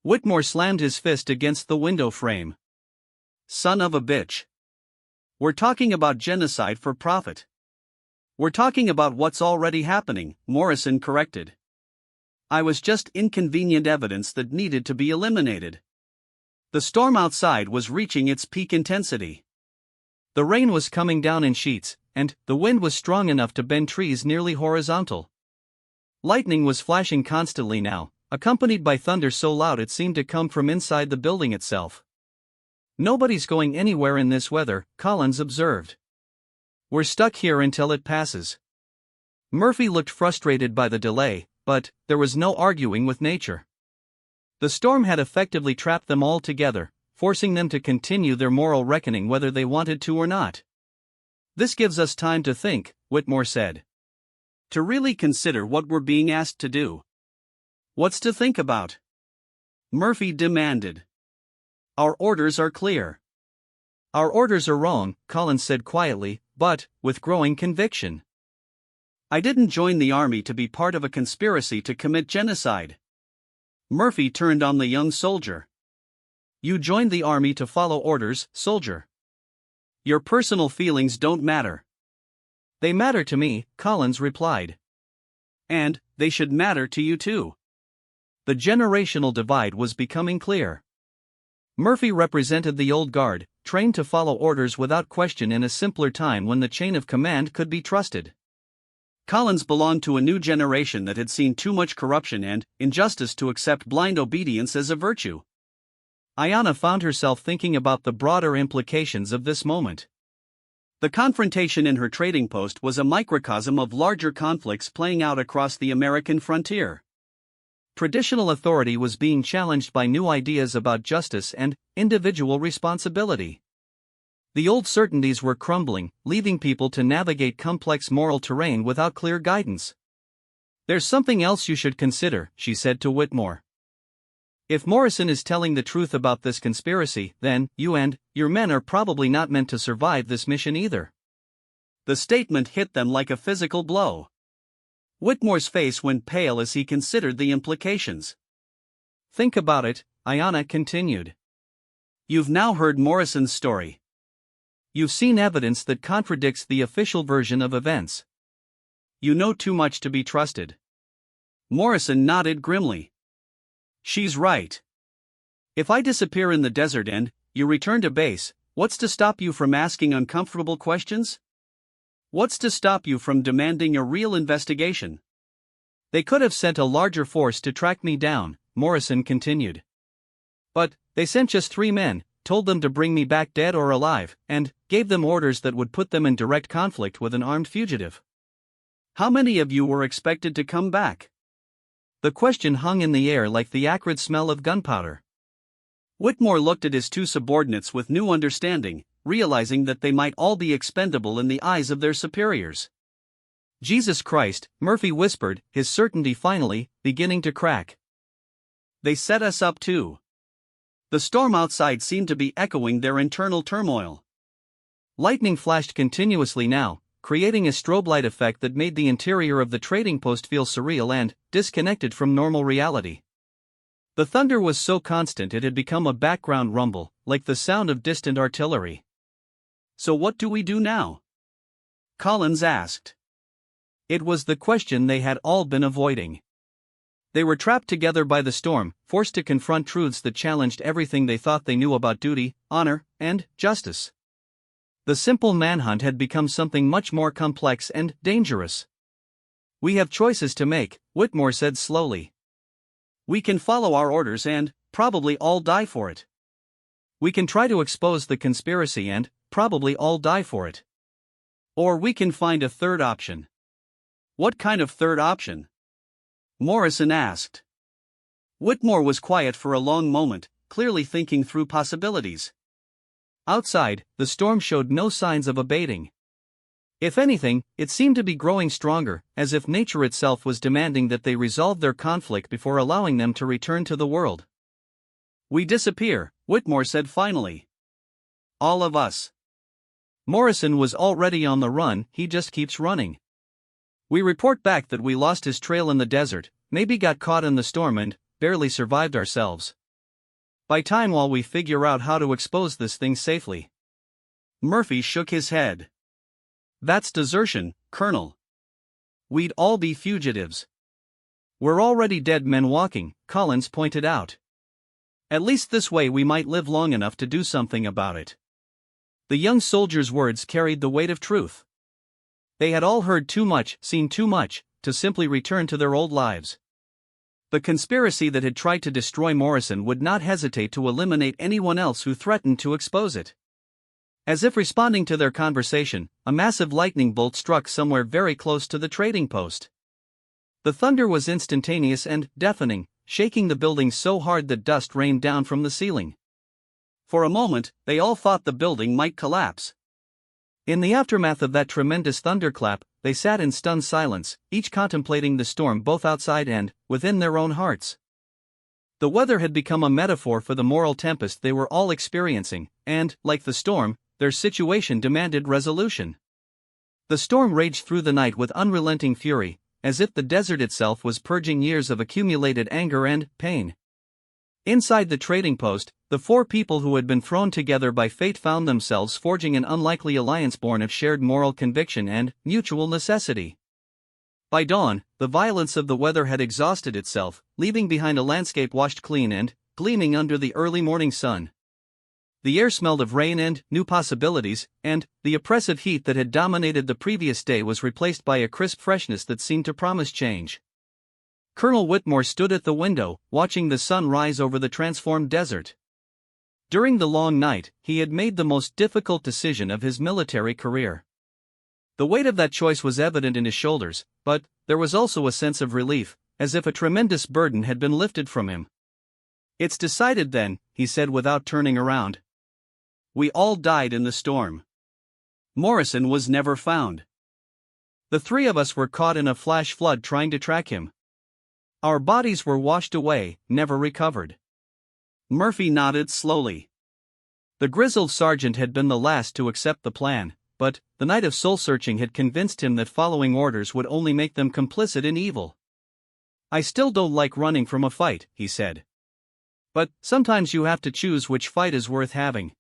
[SPEAKER 1] Whitmore slammed his fist against the window frame. "Son of a bitch. We're talking about genocide for profit." "We're talking about what's already happening," Morrison corrected. "I was just inconvenient evidence that needed to be eliminated." The storm outside was reaching its peak intensity. The rain was coming down in sheets, and the wind was strong enough to bend trees nearly horizontal. Lightning was flashing constantly now, accompanied by thunder so loud it seemed to come from inside the building itself. "Nobody's going anywhere in this weather," Collins observed. "We're stuck here until it passes." Murphy looked frustrated by the delay, but there was no arguing with nature. The storm had effectively trapped them all together, forcing them to continue their moral reckoning whether they wanted to or not. "This gives us time to think," Whitmore said. "To really consider what we're being asked to do." "What's to think about?" Murphy demanded. "Our orders are clear." "Our orders are wrong," Collins said quietly, but with growing conviction. "I didn't join the army to be part of a conspiracy to commit genocide." Murphy turned on the young soldier. "You joined the army to follow orders, soldier. Your personal feelings don't matter." "They matter to me," Collins replied. "And they should matter to you too." The generational divide was becoming clear. Murphy represented the old guard, trained to follow orders without question in a simpler time when the chain of command could be trusted. Collins belonged to a new generation that had seen too much corruption and injustice to accept blind obedience as a virtue. Ayanna found herself thinking about the broader implications of this moment. The confrontation in her trading post was a microcosm of larger conflicts playing out across the American frontier. Traditional authority was being challenged by new ideas about justice and individual responsibility. The old certainties were crumbling, leaving people to navigate complex moral terrain without clear guidance. "There's something else you should consider," she said to Whitmore. "If Morrison is telling the truth about this conspiracy, then you and your men are probably not meant to survive this mission either." The statement hit them like a physical blow. Whitmore's face went pale as he considered the implications. "Think about it," Ayanna continued. "You've now heard Morrison's story. You've seen evidence that contradicts the official version of events. You know too much to be trusted." Morrison nodded grimly. "She's right. If I disappear in the desert and you return to base, what's to stop you from asking uncomfortable questions? What's to stop you from demanding a real investigation?" "They could have sent a larger force to track me down," Morrison continued. "But they sent just 3 men, told them to bring me back dead or alive, and gave them orders that would put them in direct conflict with an armed fugitive. How many of you were expected to come back?" The question hung in the air like the acrid smell of gunpowder. Whitmore looked at his 2 subordinates with new understanding, realizing that they might all be expendable in the eyes of their superiors. "Jesus Christ," Murphy whispered, his certainty finally beginning to crack. "They set us up too." The storm outside seemed to be echoing their internal turmoil. Lightning flashed continuously now, creating a strobe light effect that made the interior of the trading post feel surreal and disconnected from normal reality. The thunder was so constant it had become a background rumble, like the sound of distant artillery. "So what do we do now?" Collins asked. It was the question they had all been avoiding. They were trapped together by the storm, forced to confront truths that challenged everything they thought they knew about duty, honor, and justice. The simple manhunt had become something much more complex and dangerous. "We have choices to make," Whitmore said slowly. "We can follow our orders and probably all die for it. We can try to expose the conspiracy and probably all die for it. Or we can find a third option." "What kind of third option?" Morrison asked. Whitmore was quiet for a long moment, clearly thinking through possibilities. Outside, the storm showed no signs of abating. If anything, it seemed to be growing stronger, as if nature itself was demanding that they resolve their conflict before allowing them to return to the world. "We disappear," Whitmore said finally. "All of us." Morrison was already on the run, he just keeps running. "We report back that we lost his trail in the desert, maybe got caught in the storm and barely survived ourselves. Buy time while we figure out how to expose this thing safely." Murphy shook his head. "That's desertion, Colonel. We'd all be fugitives." "We're already dead men walking," Collins pointed out. "At least this way we might live long enough to do something about it." The young soldier's words carried the weight of truth. They had all heard too much, seen too much, to simply return to their old lives. The conspiracy that had tried to destroy Morrison would not hesitate to eliminate anyone else who threatened to expose it. As if responding to their conversation, a massive lightning bolt struck somewhere very close to the trading post. The thunder was instantaneous and deafening, shaking the building so hard that dust rained down from the ceiling. For a moment, they all thought the building might collapse. In the aftermath of that tremendous thunderclap, they sat in stunned silence, each contemplating the storm both outside and within their own hearts. The weather had become a metaphor for the moral tempest they were all experiencing, and, like the storm, their situation demanded resolution. The storm raged through the night with unrelenting fury, as if the desert itself was purging years of accumulated anger and pain. Inside the trading post, the 4 people who had been thrown together by fate found themselves forging an unlikely alliance born of shared moral conviction and mutual necessity. By dawn, the violence of the weather had exhausted itself, leaving behind a landscape washed clean and gleaming under the early morning sun. The air smelled of rain and new possibilities, and the oppressive heat that had dominated the previous day was replaced by a crisp freshness that seemed to promise change. Colonel Whitmore stood at the window, watching the sun rise over the transformed desert. During the long night, he had made the most difficult decision of his military career. The weight of that choice was evident in his shoulders, but there was also a sense of relief, as if a tremendous burden had been lifted from him. "It's decided then," he said without turning around. "We all died in the storm. Morrison was never found. The three of us were caught in a flash flood trying to track him. Our bodies were washed away, never recovered." Murphy nodded slowly. The grizzled sergeant had been the last to accept the plan, but the night of soul-searching had convinced him that following orders would only make them complicit in evil. "I still don't like running from a fight," he said. "But sometimes you have to choose which fight is worth having."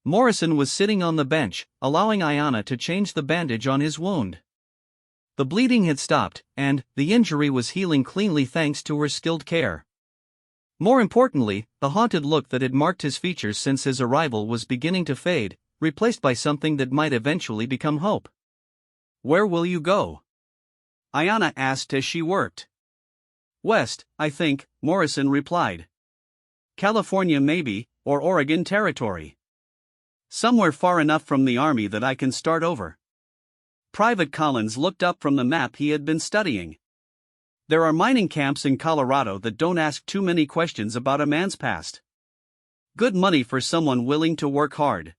[SPEAKER 1] Morrison was sitting on the bench, allowing Ayanna to change the bandage on his wound. The bleeding had stopped, and the injury was healing cleanly thanks to her skilled care. More importantly, the haunted look that had marked his features since his arrival was beginning to fade, replaced by something that might eventually become hope. "Where will you go?" Ayanna asked as she worked. "West, I think," Morrison replied. "California maybe, or Oregon Territory. Somewhere far enough from the army that I can start over." Private Collins looked up from the map he had been studying. "There are mining camps in Colorado that don't ask too many questions about a man's past. Good money for someone willing to work hard."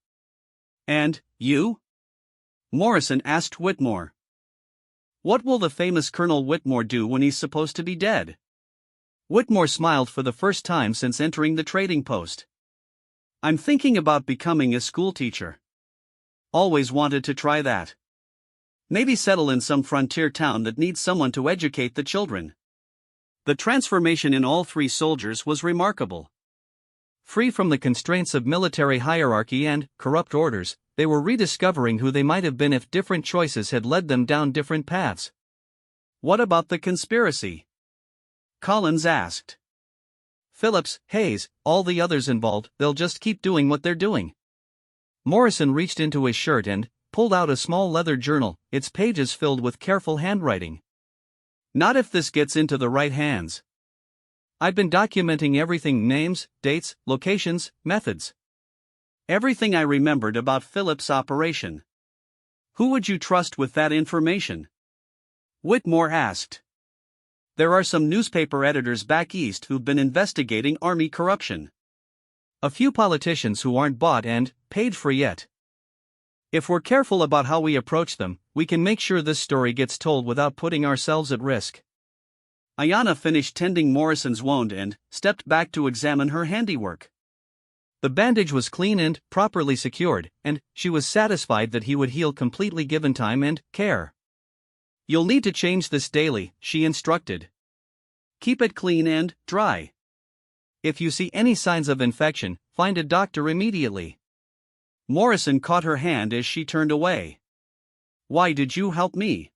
[SPEAKER 1] "And you?" Morrison asked Whitmore. "What will the famous Colonel Whitmore do when he's supposed to be dead?" Whitmore smiled for the first time since entering the trading post. "I'm thinking about becoming a schoolteacher. Always wanted to try that. Maybe settle in some frontier town that needs someone to educate the children." The transformation in all three soldiers was remarkable. Free from the constraints of military hierarchy and corrupt orders, they were rediscovering who they might have been if different choices had led them down different paths. "What about the conspiracy?" Collins asked. "Phillips, Hayes, all the others involved, they'll just keep doing what they're doing." Morrison reached into his shirt and pulled out a small leather journal, its pages filled with careful handwriting. "Not if this gets into the right hands. I've been documenting everything: names, dates, locations, methods. Everything I remembered about Phillips' operation." "Who would you trust with that information?" Whitmore asked. "There are some newspaper editors back east who've been investigating army corruption. A few politicians who aren't bought and paid for yet. If we're careful about how we approach them, we can make sure this story gets told without putting ourselves at risk." Ayanna finished tending Morrison's wound and stepped back to examine her handiwork. The bandage was clean and properly secured, and she was satisfied that he would heal completely given time and care. "You'll need to change this daily," she instructed. "Keep it clean and dry. If you see any signs of infection, find a doctor immediately." Morrison caught her hand as she turned away. "Why did you help me?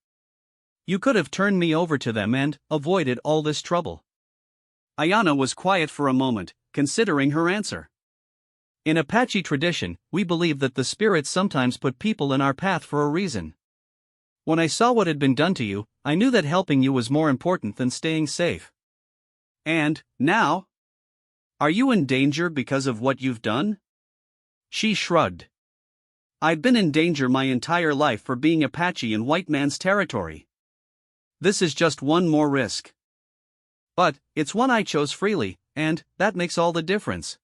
[SPEAKER 1] You could have turned me over to them and avoided all this trouble." Ayanna was quiet for a moment, considering her answer. "In Apache tradition, we believe that the spirits sometimes put people in our path for a reason. When I saw what had been done to you, I knew that helping you was more important than staying safe." "And now? Are you in danger because of what you've done?" She shrugged. "I've been in danger my entire life for being Apache in white man's territory. This is just one more risk. But it's one I chose freely, and that makes all the difference."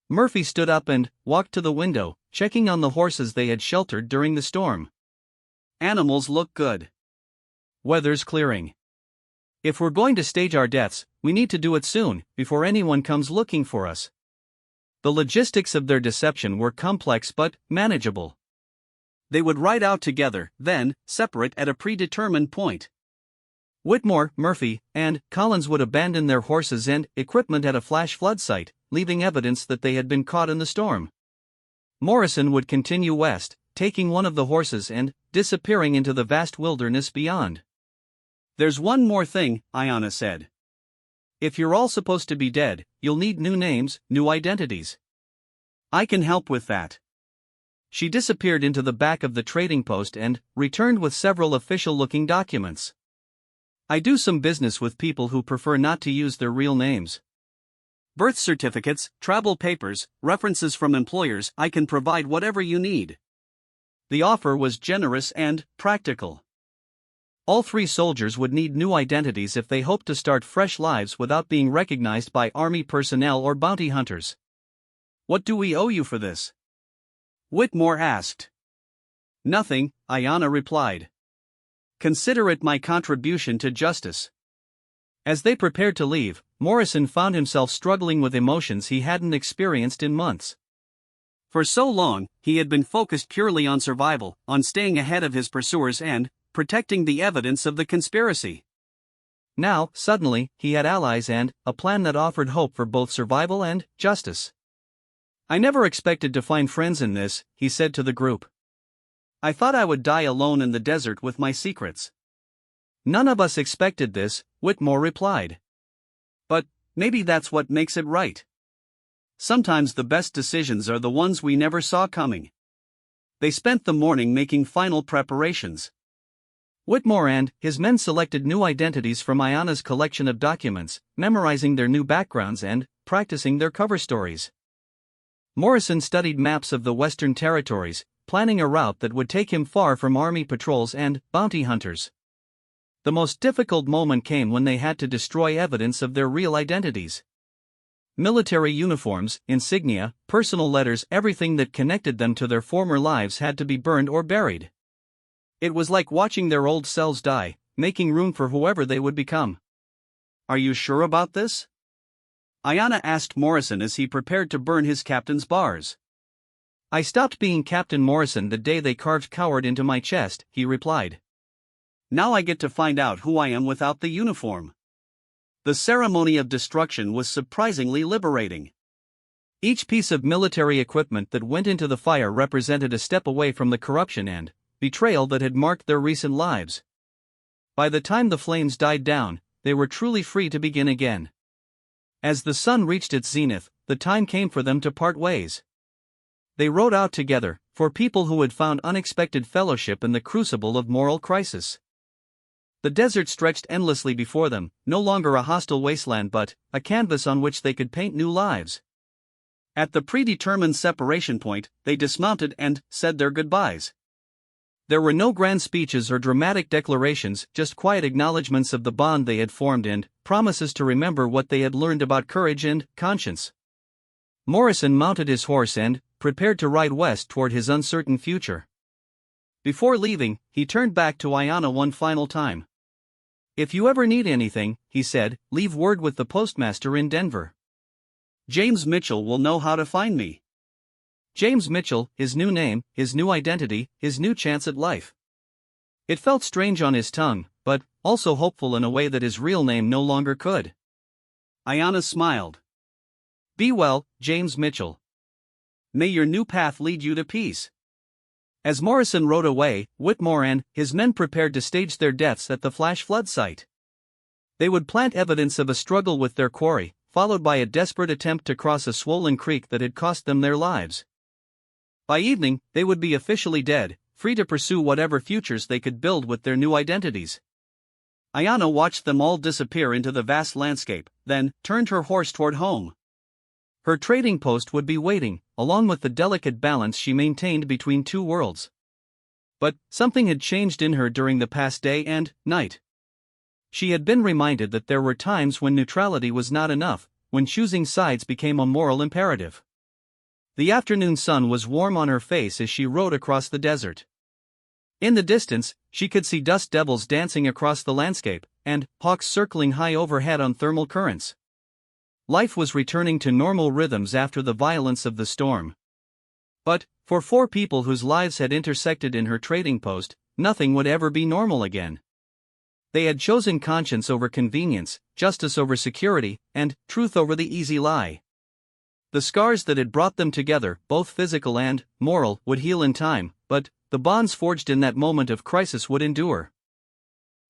[SPEAKER 1] Murphy stood up and walked to the window, checking on the horses they had sheltered during the storm. "Animals look good. Weather's clearing. If we're going to stage our deaths, we need to do it soon, before anyone comes looking for us." The logistics of their deception were complex but manageable. They would ride out together, then separate at a predetermined point. Whitmore, Murphy, and Collins would abandon their horses and equipment at a flash flood site, leaving evidence that they had been caught in the storm. Morrison would continue west, taking one of the horses and disappearing into the vast wilderness beyond. "There's one more thing," Ayanna said. "If you're all supposed to be dead, you'll need new names, new identities. I can help with that." She disappeared into the back of the trading post and returned with several official-looking documents. "I do some business with people who prefer not to use their real names. Birth certificates, travel papers, references from employers. I can provide whatever you need." The offer was generous and practical. All three soldiers would need new identities if they hoped to start fresh lives without being recognized by army personnel or bounty hunters. "What do we owe you for this?" Whitmore asked. "Nothing," Ayanna replied. "Consider it my contribution to justice." As they prepared to leave, Morrison found himself struggling with emotions he hadn't experienced in months. For so long, he had been focused purely on survival, on staying ahead of his pursuers and protecting the evidence of the conspiracy. Now, suddenly, he had allies and a plan that offered hope for both survival and justice. "I never expected to find friends in this," he said to the group. "I thought I would die alone in the desert with my secrets." "None of us expected this," Whitmore replied. "But maybe that's what makes it right. Sometimes the best decisions are the ones we never saw coming." They spent the morning making final preparations. Whitmore and his men selected new identities from Ayanna's collection of documents, memorizing their new backgrounds and practicing their cover stories. Morrison studied maps of the Western Territories, planning a route that would take him far from army patrols and bounty hunters. The most difficult moment came when they had to destroy evidence of their real identities. Military uniforms, insignia, personal letters, everything that connected them to their former lives had to be burned or buried. It was like watching their old selves die, making room for whoever they would become. "Are you sure about this?" Ayanna asked Morrison as he prepared to burn his captain's bars. "I stopped being Captain Morrison the day they carved coward into my chest," he replied. "Now I get to find out who I am without the uniform." The ceremony of destruction was surprisingly liberating. Each piece of military equipment that went into the fire represented a step away from the corruption and betrayal that had marked their recent lives. By the time the flames died down, they were truly free to begin again. As the sun reached its zenith, the time came for them to part ways. They rode out together, for people who had found unexpected fellowship in the crucible of moral crisis. The desert stretched endlessly before them, no longer a hostile wasteland but a canvas on which they could paint new lives. At the predetermined separation point, they dismounted and said their goodbyes. There were no grand speeches or dramatic declarations, just quiet acknowledgments of the bond they had formed and promises to remember what they had learned about courage and conscience. Morrison mounted his horse and prepared to ride west toward his uncertain future. Before leaving, he turned back to Ayanna one final time. "If you ever need anything," he said, "leave word with the postmaster in Denver. James Mitchell will know how to find me." James Mitchell, his new name, his new identity, his new chance at life. It felt strange on his tongue, but also hopeful in a way that his real name no longer could. Ayanna smiled. "Be well, James Mitchell. May your new path lead you to peace." As Morrison rode away, Whitmore and his men prepared to stage their deaths at the flash flood site. They would plant evidence of a struggle with their quarry, followed by a desperate attempt to cross a swollen creek that had cost them their lives. By evening, they would be officially dead, free to pursue whatever futures they could build with their new identities. Ayanna watched them all disappear into the vast landscape, then turned her horse toward home. Her trading post would be waiting, along with the delicate balance she maintained between two worlds. But something had changed in her during the past day and night. She had been reminded that there were times when neutrality was not enough, when choosing sides became a moral imperative. The afternoon sun was warm on her face as she rode across the desert. In the distance, she could see dust devils dancing across the landscape, and hawks circling high overhead on thermal currents. Life was returning to normal rhythms after the violence of the storm. But, for four people whose lives had intersected in her trading post, nothing would ever be normal again. They had chosen conscience over convenience, justice over security, and truth over the easy lie. The scars that had brought them together, both physical and moral, would heal in time, but the bonds forged in that moment of crisis would endure.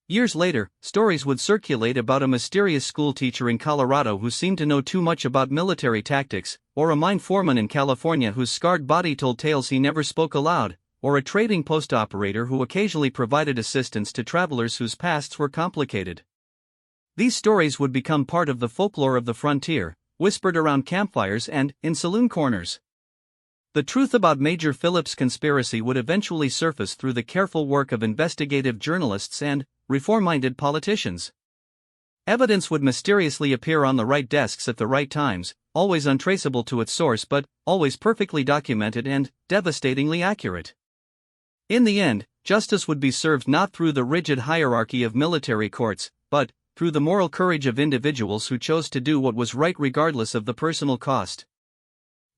[SPEAKER 1] Years later, stories would circulate about a mysterious schoolteacher in Colorado who seemed to know too much about military tactics, or a mine foreman in California whose scarred body told tales he never spoke aloud, or a trading post operator who occasionally provided assistance to travelers whose pasts were complicated. These stories would become part of the folklore of the frontier, whispered around campfires and in saloon corners. The truth about Major Phillips' conspiracy would eventually surface through the careful work of investigative journalists and reform-minded politicians. Evidence would mysteriously appear on the right desks at the right times, always untraceable to its source but always perfectly documented and devastatingly accurate. In the end, justice would be served not through the rigid hierarchy of military courts, but through the moral courage of individuals who chose to do what was right regardless of the personal cost.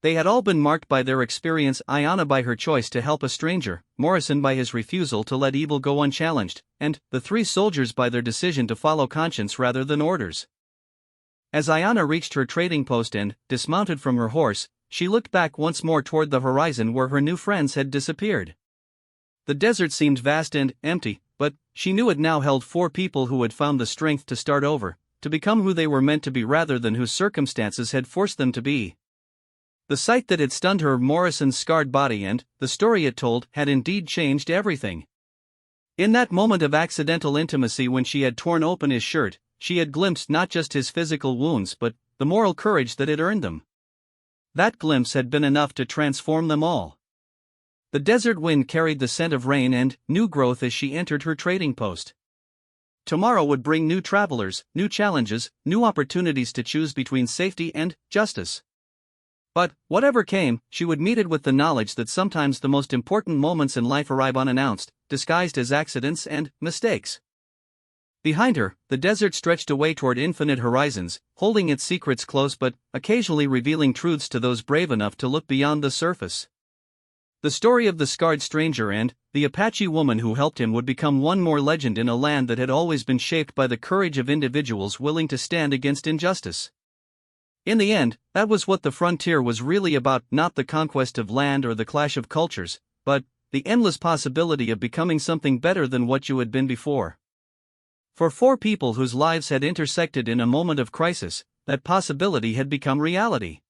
[SPEAKER 1] They had all been marked by their experience, Ayanna by her choice to help a stranger, Morrison by his refusal to let evil go unchallenged, and the three soldiers by their decision to follow conscience rather than orders. As Ayanna reached her trading post and dismounted from her horse, she looked back once more toward the horizon where her new friends had disappeared. The desert seemed vast and empty, but she knew it now held 4 people who had found the strength to start over, to become who they were meant to be rather than whose circumstances had forced them to be. The sight that had stunned her, Morrison's scarred body and the story it told, had indeed changed everything. In that moment of accidental intimacy when she had torn open his shirt, she had glimpsed not just his physical wounds but the moral courage that had earned them. That glimpse had been enough to transform them all. The desert wind carried the scent of rain and new growth as she entered her trading post. Tomorrow would bring new travelers, new challenges, new opportunities to choose between safety and justice. But, whatever came, she would meet it with the knowledge that sometimes the most important moments in life arrive unannounced, disguised as accidents and mistakes. Behind her, the desert stretched away toward infinite horizons, holding its secrets close but occasionally revealing truths to those brave enough to look beyond the surface. The story of the scarred stranger and the Apache woman who helped him would become one more legend in a land that had always been shaped by the courage of individuals willing to stand against injustice. In the end, that was what the frontier was really about, not the conquest of land or the clash of cultures, but the endless possibility of becoming something better than what you had been before. For 4 people whose lives had intersected in a moment of crisis, that possibility had become reality.